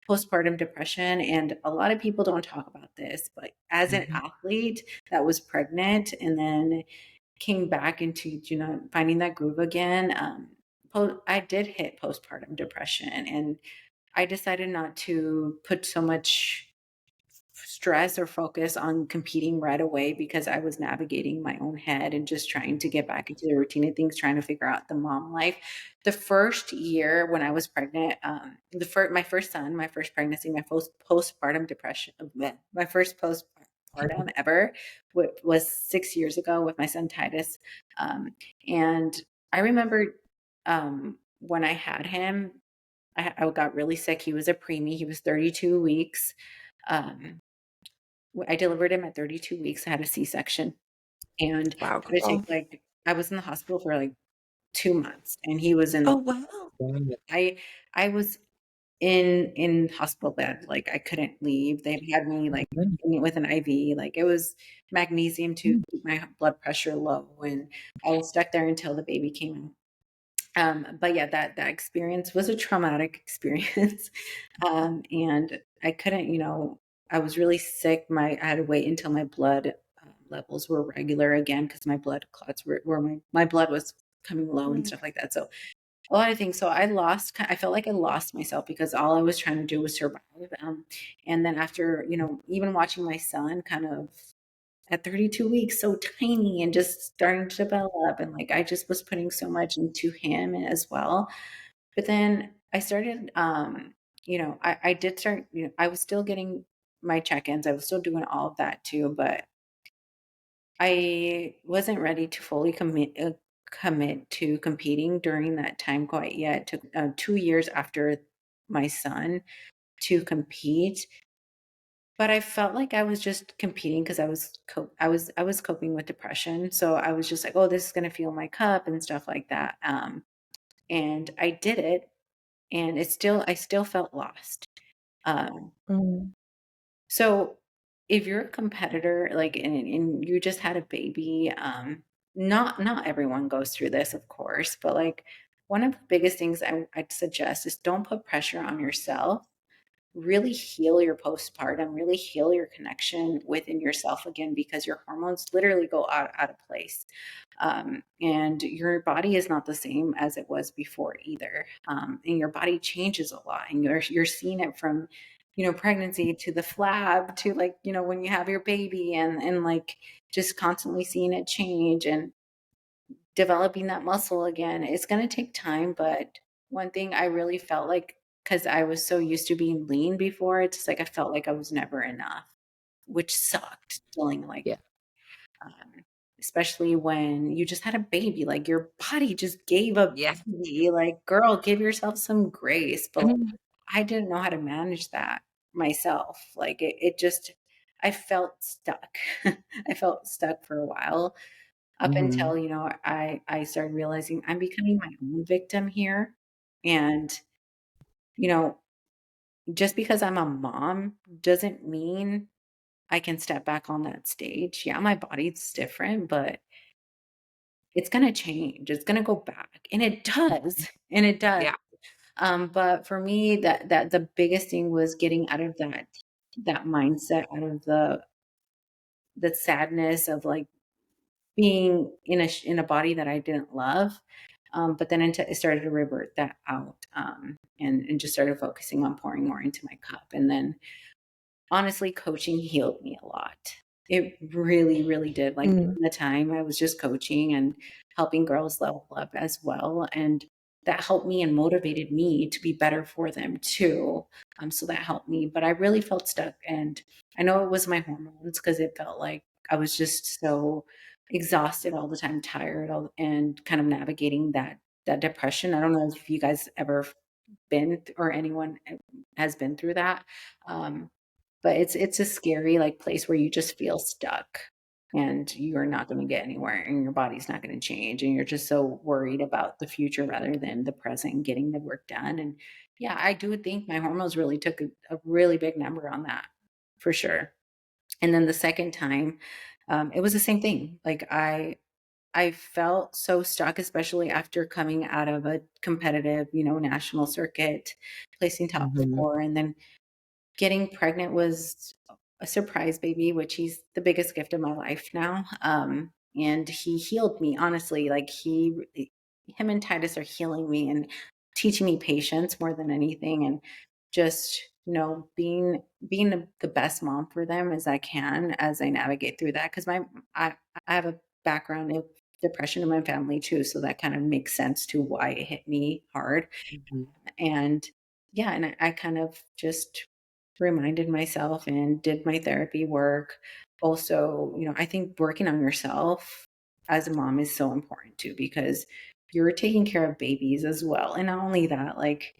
postpartum depression, and a lot of people don't talk about this, but as an Mm-hmm. athlete that was pregnant and then came back into, finding that groove again, I did hit postpartum depression, and I decided not to put so much stress or focus on competing right away because I was navigating my own head and just trying to get back into the routine of things, trying to figure out the mom life. The first year when I was pregnant, my first son, my first pregnancy, my first postpartum depression, my first postpartum ever was 6 years ago with my son Titus. And I remember when I had him, I got really sick. He was a preemie. He was 32 weeks. Um, I delivered him at 32 weeks. I had a C-section and Wow, had to take girl. I was in the hospital for like 2 months, and he was in Oh, the wow. I I was in hospital bed, like, I couldn't leave. They had me, like, with an IV, like, it was magnesium to keep my blood pressure low, and I was stuck there until the baby came out. But yeah, that experience was a traumatic experience. And I couldn't, I was really sick. I had to wait until my blood levels were regular again because my blood clots were my blood was coming low and Mm. stuff like that. So a lot of things. So I felt like I lost myself because all I was trying to do was survive. And then after, even watching my son kind of at 32 weeks, so tiny and just starting to develop. And like, I just was putting so much into him as well. But then I started, I did start, I was still getting my check-ins. I was still doing all of that too, but I wasn't ready to fully commit to competing during that time quite yet. It took 2 years after my son to compete, but I felt like I was just competing because I was coping with depression. So I was just like, oh, this is gonna fuel my cup and stuff like that. And I did it, and I still felt lost. Um, Mm. so if you're a competitor, like, and you just had a baby, not everyone goes through this, of course, but like one of the biggest things I'd suggest is don't put pressure on yourself. Really heal your postpartum, really heal your connection within yourself again, because your hormones literally go out of place. And your body is not the same as it was before either. And your body changes a lot, and you're seeing it from, pregnancy to the flab to, like, when you have your baby, and like just constantly seeing it change and developing that muscle again. It's going to take time, but one thing I really felt like, because I was so used to being lean before, it's just like I felt like I was never enough, which sucked. Feeling like, Yeah. um, especially when you just had a baby, like your body just gave a Yeah. baby. Like, girl, give yourself some grace. But like, Mm. I didn't know how to manage that myself. Like it just, I felt stuck. I felt stuck for a while up Mhm. until, I started realizing I'm becoming my own victim here. And, you know, just because I'm a mom doesn't mean I can step back on that stage. Yeah, my body's different, but it's gonna change. It's gonna go back. And it does. And it does. Yeah. But for me, that the biggest thing was getting out of that mindset, out of the sadness of like being in a body that I didn't love. But then I started to revert that out, and just started focusing on pouring more into my cup. And then honestly, coaching healed me a lot. It really, really did. Like, Mm. during the time I was just coaching and helping girls level up as well. And that helped me and motivated me to be better for them too. So that helped me. But I really felt stuck. And I know it was my hormones, because it felt like I was just so exhausted all the time, tired, and kind of navigating that depression. I don't know if you guys ever or anyone has been through that. Um, but it's a scary, like, place where you just feel stuck, and you're not gonna get anywhere, and your body's not gonna change, and you're just so worried about the future rather than the present and getting the work done. And yeah, I do think my hormones really took a really big number on that, for sure. And then the second time, it was the same thing. Like, I felt so stuck, especially after coming out of a competitive, national circuit, placing top Mhm. 4, and then getting pregnant was a surprise baby, which he's the biggest gift of my life now. And he healed me, honestly. Like, him and Titus are healing me and teaching me patience more than anything, and just, being the best mom for them as I can as I navigate through that. Because I have a background of depression in my family too, so that kind of makes sense to why it hit me hard. Mhm. And yeah, and I kind of just reminded myself and did my therapy work. Also, I think working on yourself as a mom is so important too, because you're taking care of babies as well. And not only that, like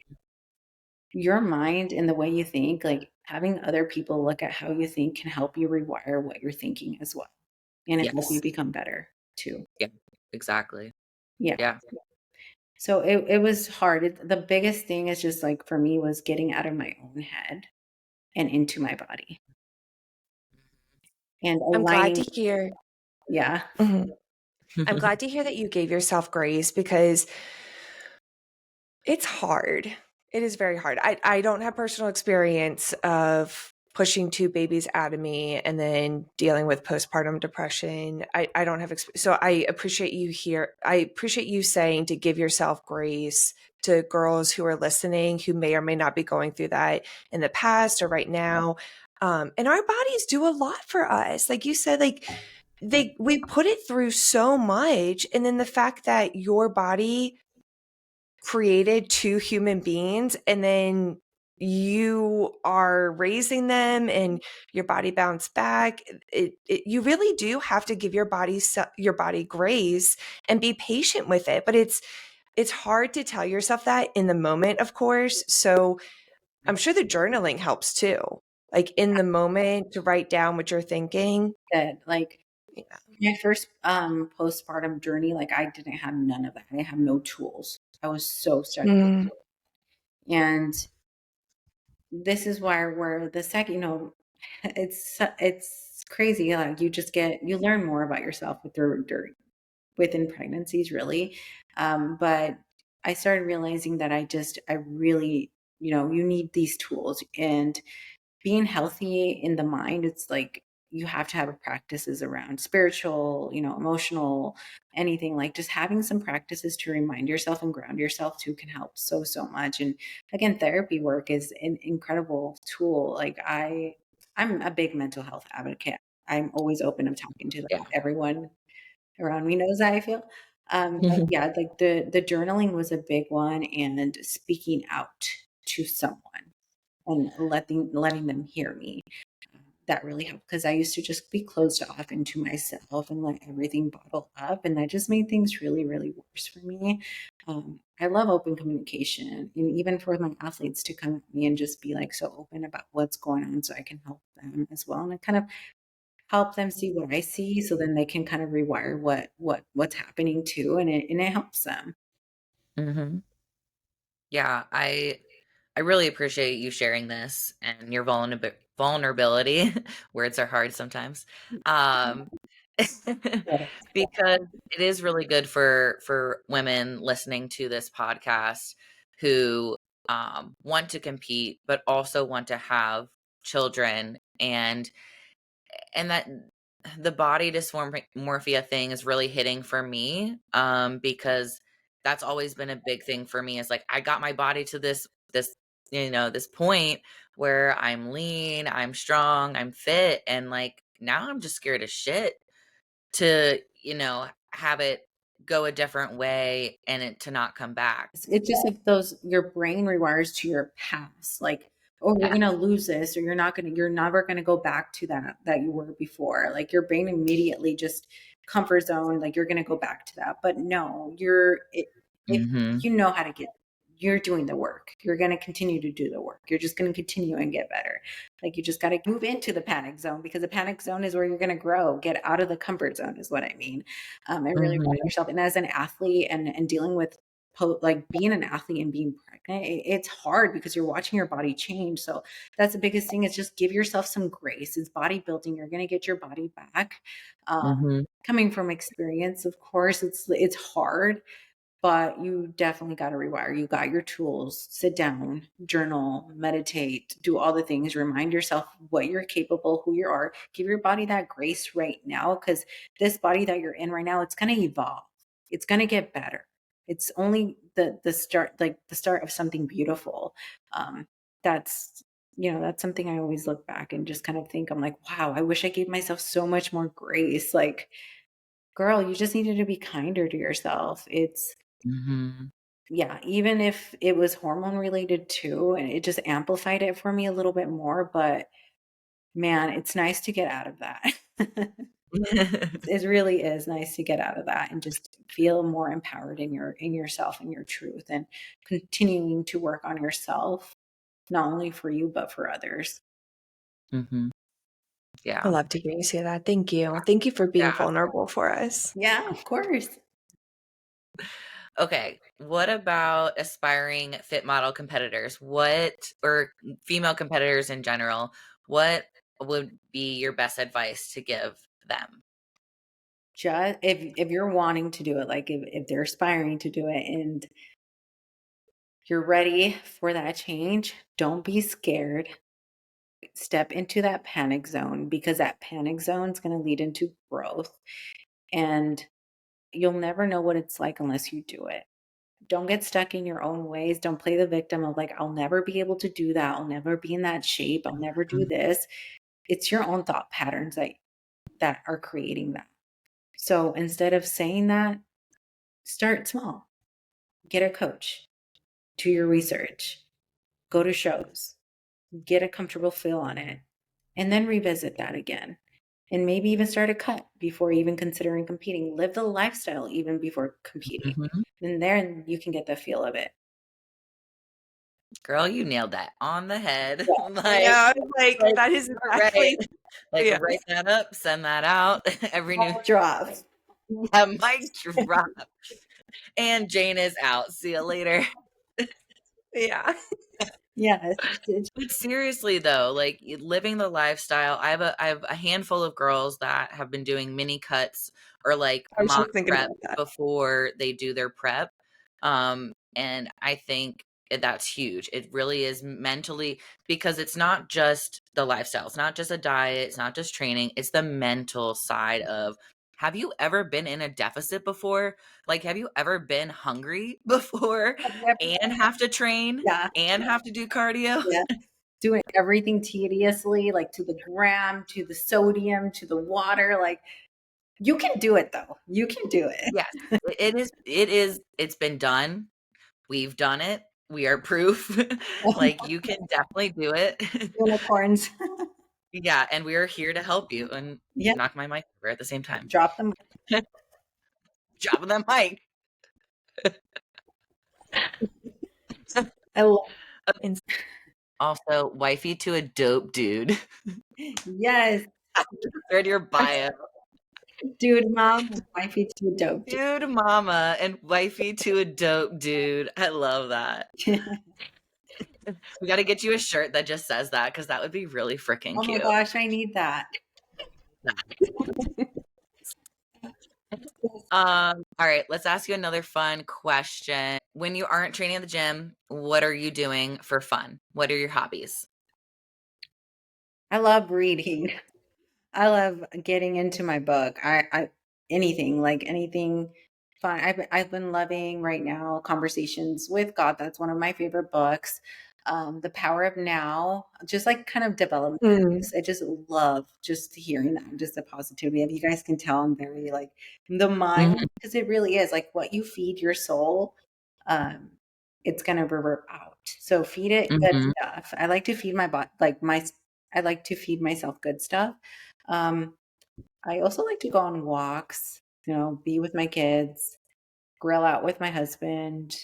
your mind and the way you think, like having other people look at how you think can help you rewire what you're thinking as well. And it help you Yes. become better too. Yeah, exactly. Yeah. Yeah. So it was hard. The biggest thing is just like for me was getting out of my own head and into my body and I'm glad aligning. to hear. Yeah. Mhm. I'm glad to hear that you gave yourself grace because it's hard. It is very hard. I don't have personal experience of pushing two babies out of me and then dealing with postpartum depression. I don't have so I appreciate you here. I appreciate you saying to give yourself grace to girls who are listening who may or may not be going through that in the past or right now. And our bodies do a lot for us. Like you said, like we put it through so much, and then the fact that your body created two human beings and then you are raising them and your body bounced back, you really do have to give your body grace and be patient with it. But it's hard to tell yourself that in the moment, of course. So I'm sure the journaling helps too, like in the moment to write down what you're thinking. That like Yeah. my first postpartum journey, like I didn't have none of that. I have no tools. I was so stuck. Mm. And this is where the second, it's crazy. Like you learn more about yourself within pregnancies, really. But I started realizing that I really, you need these tools. And being healthy in the mind, it's like you have to have practices around spiritual, emotional, anything, like just having some practices to remind yourself and ground yourself too can help so much. And again, therapy work is an incredible tool. Like I'm a big mental health advocate. I'm always open of talking to Yeah. everyone around me knows how I feel. But yeah, like the journaling was a big one, and speaking out to someone and letting them hear me. That really helped because I used to just be closed off into myself and let everything bottle up, and that just made things really, really worse for me. I love open communication, and even for my athletes to come at me and just be like so open about what's going on, so I can help them as well, and I kind of help them see what I see, so then they can kind of rewire what's happening too, and it helps them. Mhm. Yeah, I really appreciate you sharing this and your vulnerability. Words are hard sometimes. Um, Yeah. because it is really good for women listening to this podcast who want to compete but also want to have children, and that the body dysmorphia thing is really hitting for me, because that's always been a big thing for me. Is like I got my body to this this point where I'm lean, I'm strong, I'm fit, and like now I'm just scared as shit to have it go a different way and it to not come back. It's just like those your brain rewires to your past, like, oh, you're Yeah. gonna lose this, or you're never gonna go back to that you were before. Like your brain immediately just comfort zone, like you're gonna go back to that. But no, if Mhm. you know how to get, you're doing the work. You're gonna continue to do the work. You're just gonna continue and get better. Like you just gotta move into the panic zone, because the panic zone is where you're gonna grow. Get out of the comfort zone is what I mean. And really rewire Mhm. yourself. And as an athlete and dealing with like being an athlete and being pregnant, it's hard because you're watching your body change. So that's the biggest thing, is just give yourself some grace. It's bodybuilding. You're going to get your body back. Mhm. Coming from experience, of course, it's hard, but you definitely got to rewire. You got your tools. Sit down, journal, meditate, do all the things. Remind yourself what you're capable, who you are. Give your body that grace right now, because this body that you're in right now, it's going to evolve. It's going to get better. It's only the start, like the start of something beautiful. That's, that's something I always look back and just kind of think, I'm like, wow, I wish I gave myself so much more grace. Like, girl, you just needed to be kinder to yourself. Mhm. Yeah, even if it was hormone related too, and it just amplified it for me a little bit more. But man, it's nice to get out of that. It really is nice to get out of that and just feel more empowered in yourself and your truth, and continuing to work on yourself, not only for you but for others. Mhm. I Yeah. love to hear you say that. Thank you. Thank you for being Yeah. vulnerable for us. Yeah, of course. Okay. What about aspiring fit model competitors? Or female competitors in general, what would be your best advice to give them? Just if you're wanting to do it, like if they're aspiring to do it and you're ready for that change, don't be scared. Step into that panic zone, because that panic zone is going to lead into growth, and you'll never know what it's like unless you do it. Don't get stuck in your own ways. Don't play the victim of like, I'll never be able to do that. I'll never be in that shape. I'll never do Mhm. this. It's your own thought patterns that are creating that. So instead of saying that, start small. Get a coach, do your research, go to shows, get a comfortable feel on it, and then revisit that again. And maybe even start a cut before even considering competing. Live the lifestyle even before competing. Mhm. And then you can get the feel of it. Girl, you nailed that on the head. Yeah. I know. I was like, Like, that is all right. exactly, Like, yeah. write that up, send that out. Every new Drop. a mic drop. And Jane is out. See you later. Yeah. Yes. But seriously though, like living the lifestyle, I have a handful of girls that have been doing mini cuts or like I was just mock thinking prep about that. before they do their prep. And I think that's huge. It really is mentally, because it's not just the lifestyle. It's not just a diet. It's not just training. It's the mental side of, have you ever been in a deficit before? Like, have you ever been hungry before and have to train Yeah. and have to do cardio? Yeah. Doing everything tediously, like to the gram, to the sodium, to the water. Like, you can do it though. You can do it. Yes, it's been done. We've done it. We are proof. Like, you can definitely do it. Unicorns. Yeah, and we are here to help you and Yeah. knock my mic over at the same time. Drop them. Dropping that mic. I love. And Also, wifey to a dope dude. Yes. Read your bio. Dude, mom, and wifey to dope. Dude mama and wifey to a dope dude. I love that. We got to get you a shirt that just says that, because that would be really freaking Oh my cute. gosh, I need that. All right, let's ask you another fun question. When you aren't training at the gym, what are you doing for fun? What are your hobbies? I love reading. I love getting into my book. Anything, like anything fun. I've been loving right now Conversations with God. That's one of my favorite books. The Power of Now, just like kind of development mm, books. I just love just hearing that, just the positivity. If you guys can tell, I'm very like the mind, Mhm, because it really is like what you feed your soul, um, it's gonna revert out. So feed it good mhm, stuff. I like to feed my body, like I like to feed myself good stuff. Um, I also like to go on walks, be with my kids, grill out with my husband.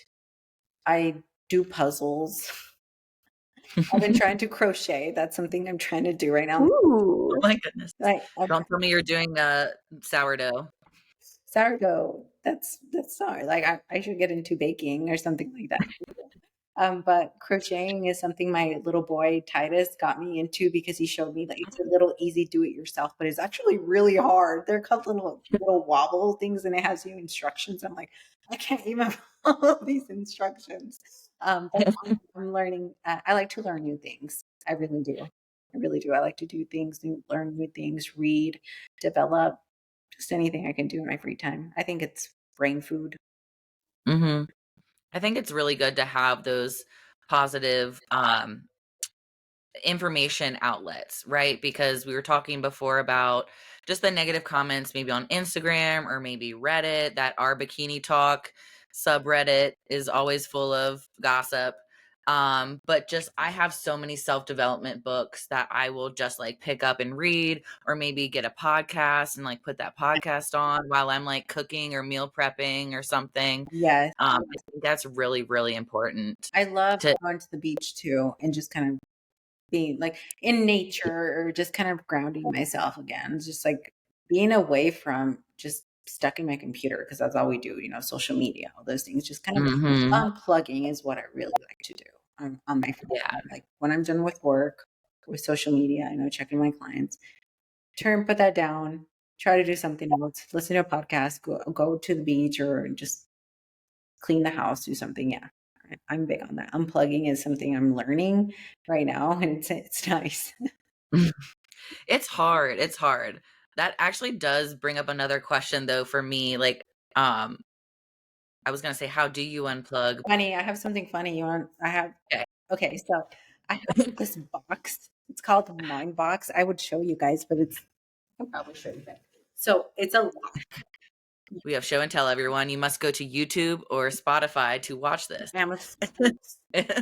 I do puzzles. I've been trying to crochet. That's something I'm trying to do right now. Oh ooh. my goodness. Like Don't tell me you're doing sourdough. sourdough. That's sorry. Like I should get into baking or something like that. But crocheting is something my little boy Titus got me into, because he showed me that it's a little easy do it yourself, but it's actually really hard. They're called little wobble things, and it has you instructions. I'm like, I can't even follow these instructions. But I'm learning. I like to learn new things. I really do. I really do. I like to do things, learn new things, read, develop, just anything I can do in my free time. I think it's brain food. Mm-hmm. I think it's really good to have those positive information outlets, right? Because we were talking before about just the negative comments, maybe on Instagram or maybe Reddit, that our bikini talk subreddit is always full of gossip. But just I have so many self-development books that I will just like pick up and read, or maybe get a podcast and like put that podcast on while I'm like cooking or meal prepping or something. Yes. I think that's really, really important I love to, going to the beach too and just kind of being like in nature or just kind of grounding myself again. Just like being away from just stuck in my computer because that's all we do, social media, all those things. Just kind of Mhm. unplugging is what I really like to do on my phone. Yeah. Like when I'm done with work, with social media, checking my clients, put that down, try to do something else, listen to a podcast, go to the beach or just clean the house, do something. Yeah. I'm big on that. Unplugging is something I'm learning right now, and it's nice. It's hard, it's hard. That actually does bring up another question though for me, like, I was gonna say, how do you unplug? Funny, I have something funny. Okay. Okay, so I have this box. It's called the Mind Box. I would show you guys, but I'll probably show you that. So it's a We have show and tell, everyone. You must go to YouTube or Spotify to watch this.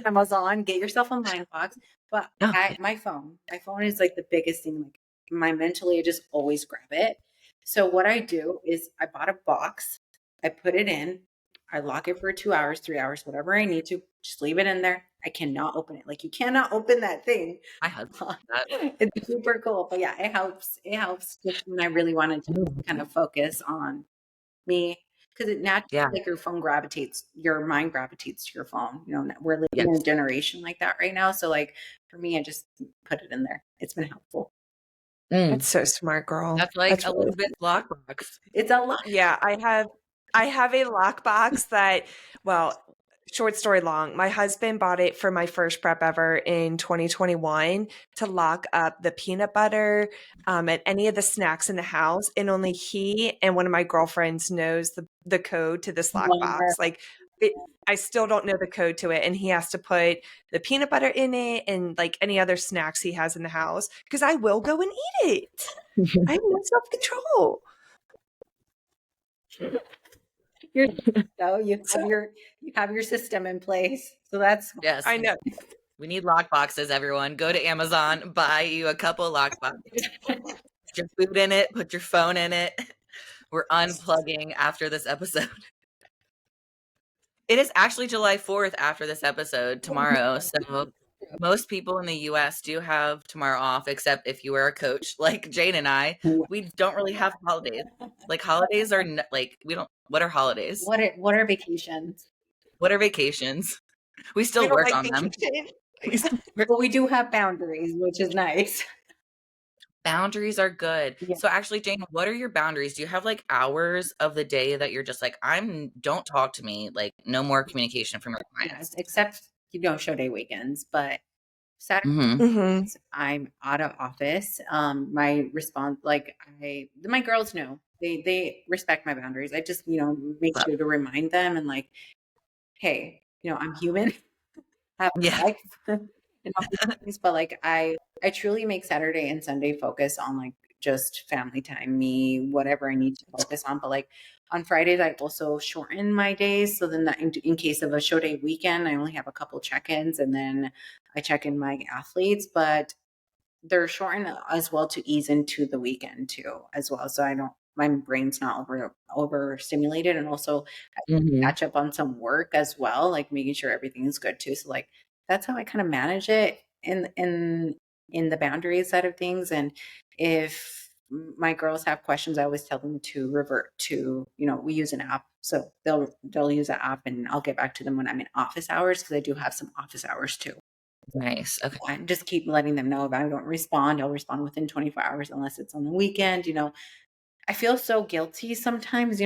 Amazon, get yourself a Mind Box. But Oh, my phone is like the biggest thing. Like mentally, I just always grab it. So what I do is I bought a box, I put it in, I lock it for 2 hours, 3 hours, whatever I need to. Just leave it in there. I cannot open it. Like you cannot open that thing. my husband that. It's super cool. But yeah, it helps. It helps just when I really want to just kind of focus on me because it naturally Yeah. like your mind gravitates to your phone. We're living Yes. in a generation like that right now. So like for me, I just put it in there. It's been helpful. That's so smart, girl. That's like That's really Elizabeth's lockbox. It's a lot. Yeah, I have a lockbox that, well, short story long. My husband bought it for my first prep ever in 2021 to lock up the peanut butter and any of the snacks in the house. And only he and one of my girlfriends knows the code to this lockbox. Like I still don't know the code to it. And he has to put the peanut butter in it and like any other snacks he has in the house because I will go and eat it. I have no self-control. You have your system in place. So that's Yes. I know. We need lockboxes, everyone. Go to Amazon, buy you a couple lockboxes. Put your food in it, put your phone in it. We're unplugging after this episode. It is actually July 4th after this episode tomorrow. So most people in the US do have tomorrow off, except if you are a coach like Jane and I. We don't really have holidays. Like holidays are like we don't. What are holidays? what are vacations? What are vacations? We I still don't work like on them. vacation. But we do have boundaries, which is nice. Boundaries are good. Yeah. So actually, Jane, what are your boundaries? Do you have like hours of the day that you're just like, don't talk to me, like no more communication from your clients? Yes, except show day weekends, but Saturday Mm-hmm. Mm-hmm. I'm out of office. My response, like my girls know they respect my boundaries. I just make sure to remind them and like, hey, I'm human. I have Yeah. a life and all these things, but like I truly make Saturday and Sunday focus on like just family time, me, whatever I need to focus on. But like on Fridays, I also shorten my days. So then that in case of a show day weekend, I only have a couple check-ins and then I check in my athletes, but they're shortened as well to ease into the weekend too, as well. So my brain's not overstimulated, and also Mm-hmm. catch up on some work as well, like making sure everything is good too. So like that's how I kind of manage it in the boundary side of things. And if my girls have questions, I always tell them to revert to, we use an app. So they'll use an app and I'll get back to them when I'm in office hours because I do have some office hours too. Nice. Okay. I just keep letting them know if I don't respond, I'll respond within 24 hours unless it's on the weekend. I feel so guilty sometimes,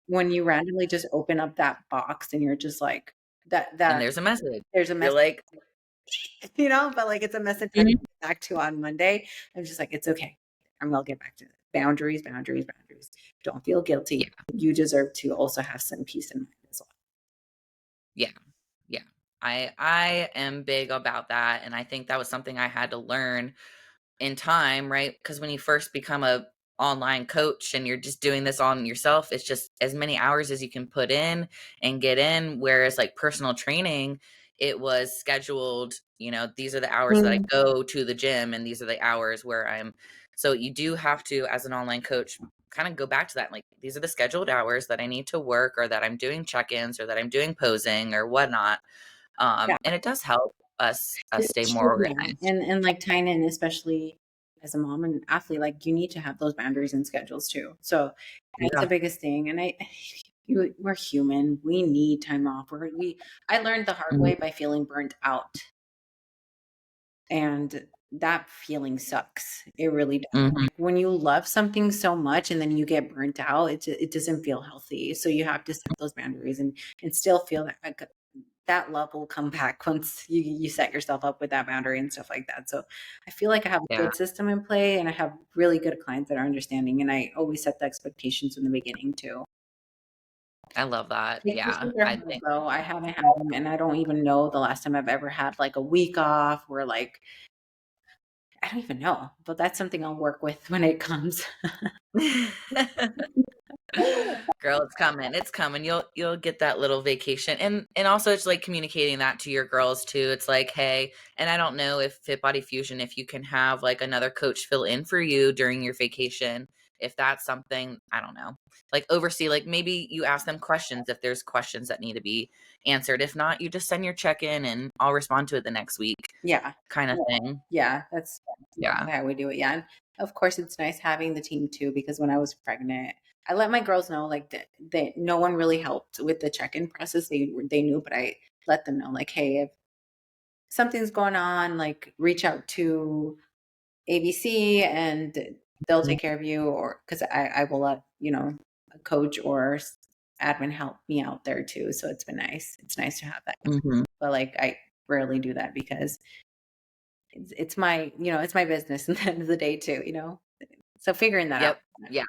when you randomly just open up that box and you're just like And there's a message. there's a You're message, like, but like it's a message I Mhm. get back to on Monday. I'm just like, it's okay. I'm gonna get back to it. Boundaries, boundaries, boundaries. Don't feel guilty. Yeah. You deserve to also have some peace in mind as well. Yeah. Yeah. I am big about that, and I think that was something I had to learn in time, right? Because when you first become a online coach and you're just doing this on yourself, it's just as many hours as you can put in and get in. Whereas like personal training, it was scheduled, these are the hours that I Mm. go to the gym and these are the hours where I'm. So you do have to, as an online coach, kind of go back to that. Like, these are the scheduled hours that I need to work, or that I'm doing check-ins, or that I'm doing posing or whatnot. Yeah, And it does help us stay it's more true. Yeah. organized. And like tying in, especially as a mom and athlete, like you need to have those boundaries and schedules too. So that's the Yeah. biggest thing. And we're human. We need time off. I learned the hard Mhm. way by feeling burnt out, and that feeling sucks. It really does. Mhm. Like when you love something so much and then you get burnt out, it doesn't feel healthy. So you have to set those boundaries and still feel that that love will come back once you set yourself up with that boundary and stuff like that. So I feel like I have a Yeah, good system in play, and I have really good clients that are understanding, and I always set the expectations in the beginning too. I love that. Yeah, Vacations are I hard think though. I haven't had them, and I don't even know the last time I've ever had like a week off where like I don't even know, but that's something I'll work with when it comes. girl, it's coming. It's coming. You'll get that little vacation. And also it's like communicating that to your girls too. It's like, hey, and I don't know if Fit Body Fusion, if you can have like another coach fill in for you during your vacation, if that's something, I don't know. Like oversee, like maybe you ask them questions if there's questions that need to be answered. If not, you just send your check-in and I'll respond to it the next week Yeah. kind of thing. Yeah, that's Yeah. how we do it. Yeah. And of course it's nice having the team too, because when I was pregnant, I let my girls know like that no one really helped with the check-in process. They knew, but I let them know like, hey, if something's going on, like reach out to ABC and they'll take care of you, or because I will let, a coach or admin help me out there too. So it's been nice. It's nice to have that. Mm-hmm. But like I rarely do that because it's my, it's my business at the end of the day too. So figuring that out. Yep. Yeah.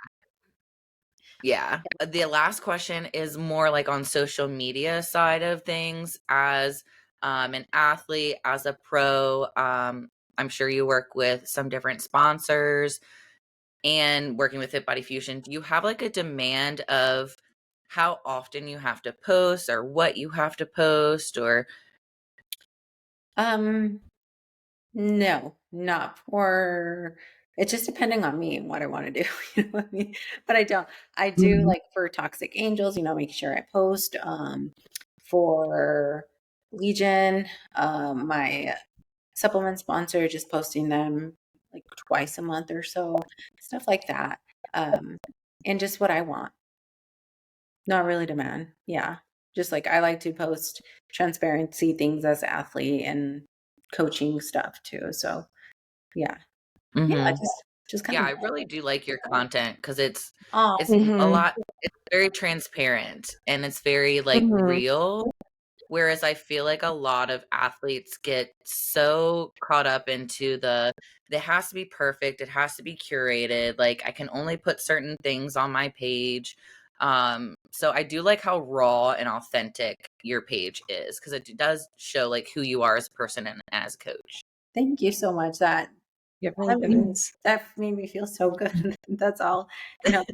Yeah. The last question is more like on social media side of things. As an athlete, as a pro, I'm sure you work with some different sponsors and working with Fit Body Fusion. Do you have like a demand of how often you have to post or what you have to post or Um, no, not for it's just depending on me and what I want to do. You know what I mean? But I do Mhm. like for Toxic Angels, make sure I post. For Legion, my supplement sponsor, just posting them like twice a month or so, stuff like that. Um, and just what I want. Not really demand. Yeah. Just like I like to post transparency things as an athlete and coaching stuff too. So yeah. Yeah, Mhm. just kind Yeah, of I really do like your content because oh it's thank a Mhm. lot, it's very transparent and it's very like Mhm. real. Whereas I feel like a lot of athletes get so caught up into it has to be perfect, it has to be curated, like I can only put certain things on my page. So I do like how raw and authentic your page is because it does show like who you are as a person and as a coach. thank you so much. It really That made, is. that made me feel so good. That's all. You know,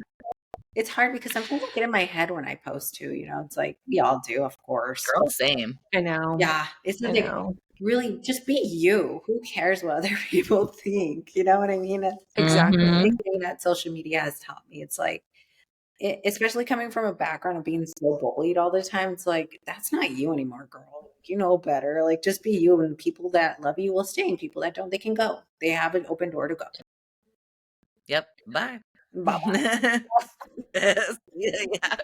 it's hard because sometimes I get in my head when I post too, it's like we all do, of course. Girl, same. I know. Yeah, it's I like know. really just be you. Who cares what other people think? You know what I mean? Exactly. Mhm. Everything that social media has taught me, it's like, especially coming from a background of being so bullied all the time, it's like that's not you anymore, girl. You know better. Like just be you, and people that love you will stay, and people that don't, they can go. They have an open door to go. Yep. Bye. Bye bye. Yes. Yeah.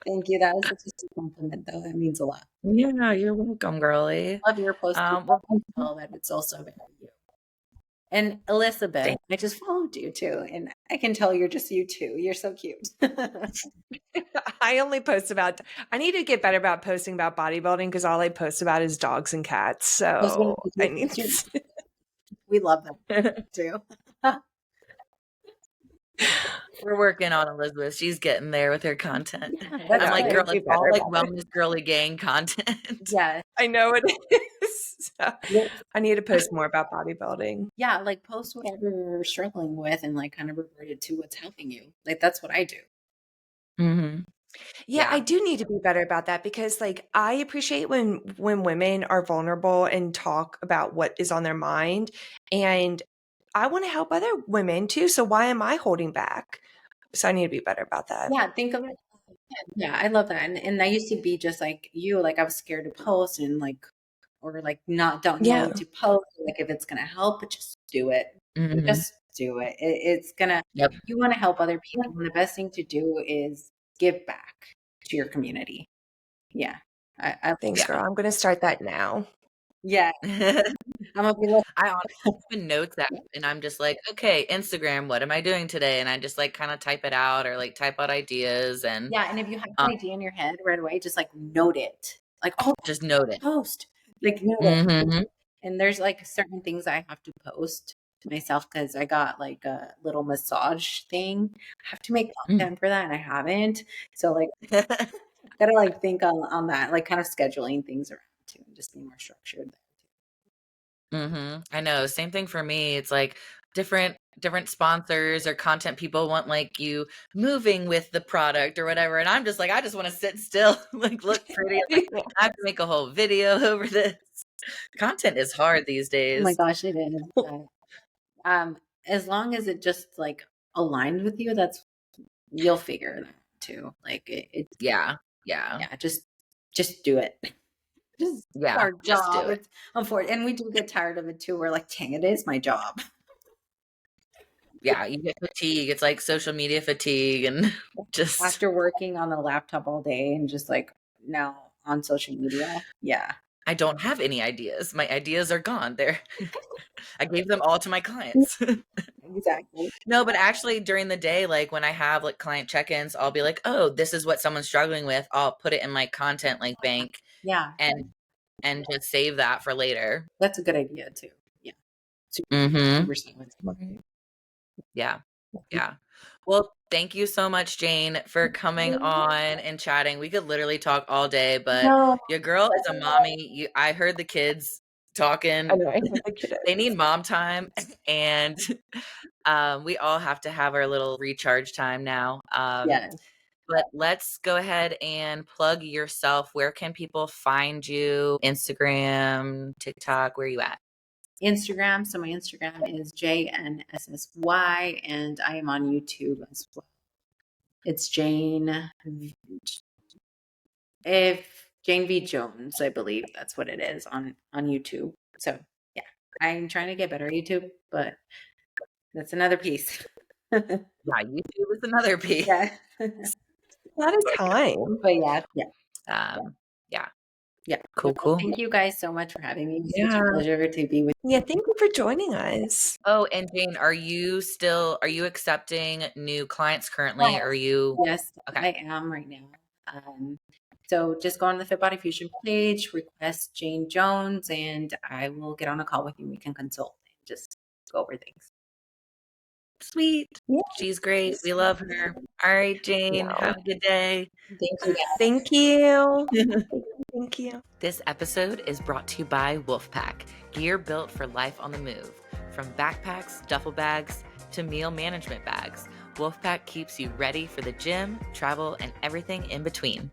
Thank you. That was such a sweet compliment, though. That means a lot. Yeah, you're welcome, girly. Love your post too. Well, I can tell that it's also very you. And Elisabeth, thank I just followed you too, and I can tell you're just you too. You're so cute. I I only post about I need to get better about posting about bodybuilding because all I post about is dogs and cats. was gonna So I need we love them too. We're working on Elizabeth. She's getting there with her content. Yeah, I that's I'm know, I like, need good. to girl, be it's all better like about it. Wellness Girlie Gang content. Yeah. I know it is. So, Well, I need to post more about bodybuilding. yeah, like post whatever you're struggling with and like kind of revert it to what's helping you. Like that's what I do. Mm-hmm. Yeah, I Yeah. do need to be better about that because like I appreciate when women are vulnerable and talk about what is on their mind, and I want to help other women too. So why am I holding back? So I need to be better about that. Yeah, think of it. Yeah, I love that. And I used to be just like you, like I was scared to post and like or like not don't know Yeah. what to post, like if it's gonna help, but just do it. Mm-hmm. Just do it. It's gonna Yep. you want to help other people. And the best thing to do is give back to your community. Yeah. I Thanks, Yeah. girl. I'm going to start that now. yeah. I'm gonna be like, I honestly even notes that and I'm just like, okay, Instagram, what am I doing today? And I just like kind of type it out or like type out ideas and yeah, and if you have um, an idea in your head right away, just like note it. Like, oh, just note it. post. Like note it. Mm-hmm. And there's like certain things I have to post myself because I got like a little massage thing. I have to make content for that and I haven't. So like gotta like think on that, like kind of scheduling things around too and just being more structured. Mm-hmm. I know. Same thing for me. It's like different sponsors or content people want like you moving with the product or whatever. And I'm just like, I just want to sit still, like look pretty. I'm like, I have to make a whole video over this. Content is hard these Oh my days. gosh, it is. As long as it just like aligned with you, that's you'll figure it out too. Like it's Yeah. Yeah. yeah, just do it. Just it's Yeah. our Just do job. it. It's unfortunate, and we do get tired of it too. We're like, dang, it is my job. Yeah. You get fatigue. It's like social media fatigue and just, After working on the laptop all day and just like now on social media, yeah, I don't have any ideas. My ideas are gone. I gave them all to my clients. exactly. No, but actually during the day, like when I have like client check-ins, I'll be like, oh, this is what someone's struggling with. I'll put it in my content like bank Yeah, and just save that for later. that's a good idea too. Yeah, Mm-hmm. super solid. Yeah. Yeah. Well, thank you so much, Jane, for coming on and chatting. We could literally talk all day, but No, your girl is a mommy. I heard the kids I talking. know. I have the kiddos. They need mom time, and we all have to have our little recharge time now. yeah. But let's go ahead and plug yourself. Where can people find you? Instagram, TikTok, where are you at? Instagram. So my Instagram is JNSSY, and I am on YouTube as well. It's Jane V Jones, I believe that's what it is on YouTube. So yeah, I'm trying to get better at YouTube, but that's another piece. Yeah, YouTube is another piece. yeah, Not a time. but yeah, Yeah. yeah. Cool, Well, cool. thank you guys so much for having me. It was such Yeah. a pleasure to be with Yeah, thank you for joining us. Oh, and Jane, are you accepting new clients currently? you. Are you Yes, okay? I am right now. So just go on the Fit Body Fusion page, request Jane Jones, and I will get on a call with you. We can consult and just go over things. Sweet. Yeah. She's great. We love her. All right, Jane. No. Have a good day. Thank you. Thank you. Thank you. This episode is brought to you by Wolfpack, gear built for life on the move. From backpacks, duffel bags, to meal management bags, Wolfpack keeps you ready for the gym, travel, and everything in between.